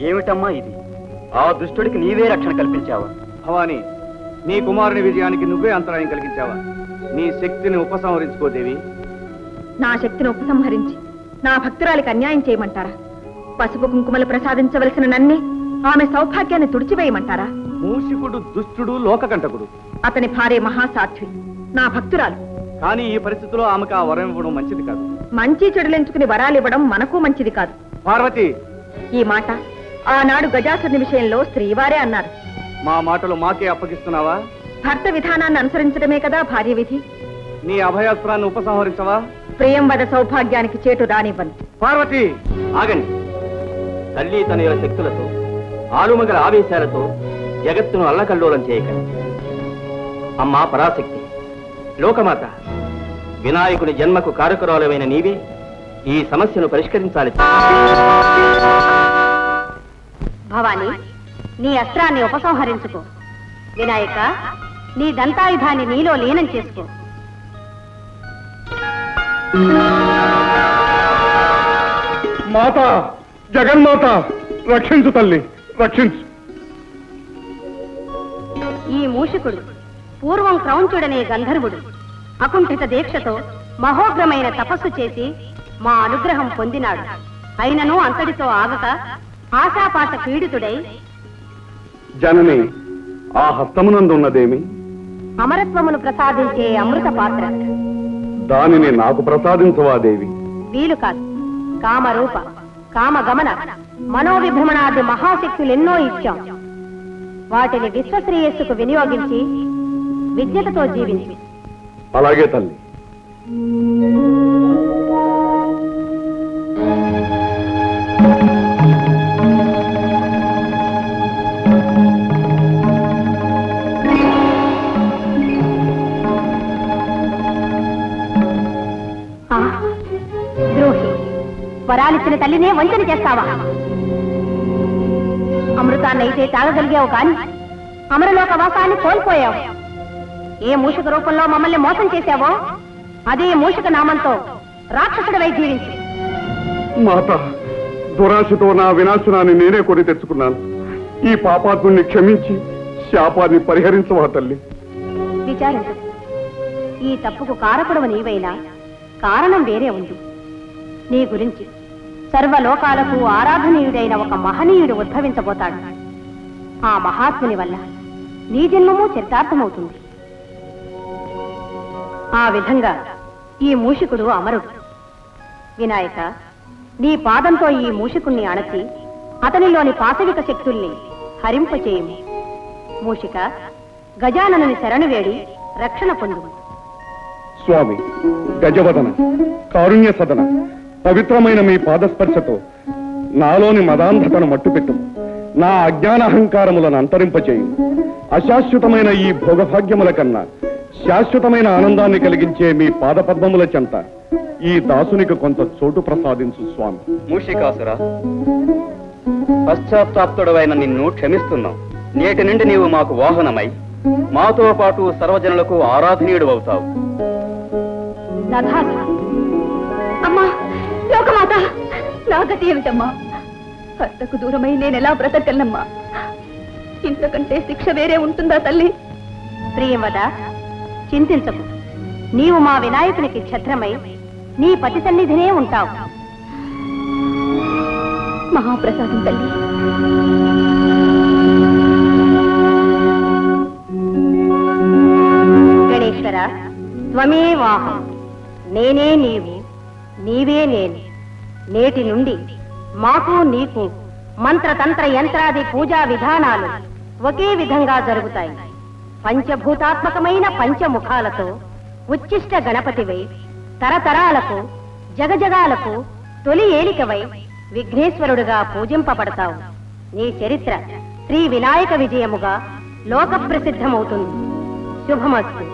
ఏమిటమ్మా ఇది? ఆ దుష్టుడికి నీవే రక్షణ కల్పించావా? భవాని, నీ కుమారుని విజయానికి నువ్వే అంతరాయం కలిగించావా? నీ శక్తిని ఉపసంహరించుకోదేవి. నా శక్తిని ఉపసంహరించి నా భక్తురాలికి అన్యాయం చేయమంటారా? పసుపు కుంకుమలు ప్రసాదించవలసిన నన్నే ఆమె సౌభాగ్యాన్ని తుడిచివేయమంటారా? మూషికుడు దుష్టుడు, లోకకంటకుడు. అతని భార్య మహాసాధ్వి, నా భక్తురాలు. కానీ ఈ పరిస్థితిలో ఆమెకు ఆ వరం ఇవ్వడం మంచిది కాదు. మంచి చెడులెంచుకుని వరాలివ్వడం మనకు మంచిది కాదు. పార్వతి, ఈ మాట ఆనాడు గజాసురుని విషయంలో శ్రీవారే అన్నారు. మా మాటలు మాకే అప్పగిస్తున్నావా? భర్త విధానాన్ని అనుసరించడమే కదా భార్య విధి. నీ అభయాస్త్రాన్ని ఉపసంహరించవా? ప్రియంవద సౌభాగ్యానికి చేటు రానివ్వను. పార్వతి, ఆగండి. తల్లి తనయుల శక్తులతో, ఆలుమగల ఆవేశాలతో జగత్తును అల్లకల్లోలం చేయకండి. అమ్మా పరాశక్తి, లోకమాత, వినాయకుని జన్మకు కారకురాలమైన నీవే ఈ సమస్యను పరిష్కరించాలి. భవాని, నీ అస్త్రాన్ని ఉపసంహరించుకో. వినాయక, నీ దంతాయుధాన్ని నీలో లీనం చేసుకో. మాత, జగన్మాత, రక్షించు తల్లి, రక్షించు. ఈ మూషికుడు పూర్వం క్రౌంచుడనే గంధర్వుడు అకుంఠిత దీక్షతో మహోగ్రమైన తపస్సు చేసి మా అనుగ్రహం పొందినాడు. అయినను అంతటితో ఆగక ఆశాపాత పీడితుడై జనని, ఆ హస్తమునందున్నదేమి? అమరత్వమును ప్రసాదించే అమృత పాత్ర. దానిని నాకు ప్రసాదించవా దేవి? వీలు కాదు. కామరూప, కామగమన, మనోవిభ్రమణాది మహాశక్తులెన్నో ఇచ్చాం. వాటిని విశ్వశ్రేయస్సుకు వినియోగించి విద్యతో జీవించి. అలాగే తల్లి. ద్రోహి, వరాలిచ్చిన తల్లినే వంచన చేస్తావా? అమృతాన్నైతే తాగగలిగావు కాని అమరలోక వాసాన్ని కోల్పోయావు. ఏ మూషిక రూపంలో మమ్మల్ని మోసం చేశావో అదే మూషిక నామంతో రాక్షసుడివై జీవించు. మాత, దురాశతో నా వినాశనాన్ని నేనే కొని తెచ్చుకున్నాను. ఈ పాపాత్ముని క్షమించి శాపాన్ని పరిహరించవా తల్లి? విచారించు. ఈ తప్పుకు కారకుడవు నీవైనా కారణం వేరే ఉంది. నీ గురించి సర్వలోకాలకు ఆరాధనీయుడైన ఒక మహనీయుడు ఉద్భవించబోతాడు. ఆ మహాత్ముని వల్ల నీ జన్మము చరితార్థమవుతుంది. ఆ విధంగా ఈ మూషికుడు అమరుడు. వినాయక, నీ పాదంతో ఈ మూషికుణ్ణి అణచి అతనిలోని పాశవిక శక్తుల్ని హరింపచేయుము. మూషిక, గజాననుని శరణు వేడి రక్షణ పొందు. స్వామి, గజవదన, కారుణ్య సదన, పవిత్రమైన మీ పాదస్పర్శతో నాలోని మదాంధతను మట్టుపెట్టు. నా అజ్ఞానహంకారములను అంతరింపచేయు. అశాశ్వతమైన ఈ భోగభాగ్యముల కన్నా శాశ్వతమైన ఆనందాన్ని కలిగించే మీ పాదపద్మముల చెంత ఈ దాసునికి కొంత చోటు ప్రసాదించు స్వామి. మూషికాసుర, పశ్చాత్తాప్తుడవైన నిన్ను క్షమిస్తున్నాం. నేటి నుండి నీవు మాకు వాహనమై మాతో పాటు సర్వజనులకు ఆరాధనీయుడు అవుతావు. అమ్మా, లోకమాత, నా గతి ఏమిటమ్మా? భర్తకు దూరమై నేనెలా బ్రతకగలనమ్మా? ఇంతకంటే శిక్ష వేరే ఉంటుందా తల్లి? ప్రియవద, చింతించకు. నీవు మా వినాయకునికి ఛత్రమై నీ పతి సన్నిధినే ఉంటావు. మహాప్రసాదం తల్లి. గణేశ్వర, త్వమేవాహం. నేనే నీవు, నీవే నేను. నేటి నుండి మాకు నీకు మంత్రతంత్ర యంత్రాది పూజా విధానాలు ఒకే విధంగా జరుగుతాయి. పంచభూతాత్మకమైన పంచముఖాలతో ఉచ్చిష్ట గణపతివై తరతరాలకు జగజగాలకు తొలి ఏలికవై విఘ్నేశ్వరుడుగా పూజింపబడతావు. నీ చరిత్ర శ్రీ వినాయక విజయముగా లోక ప్రసిద్ధమవుతుంది. శుభమస్తు.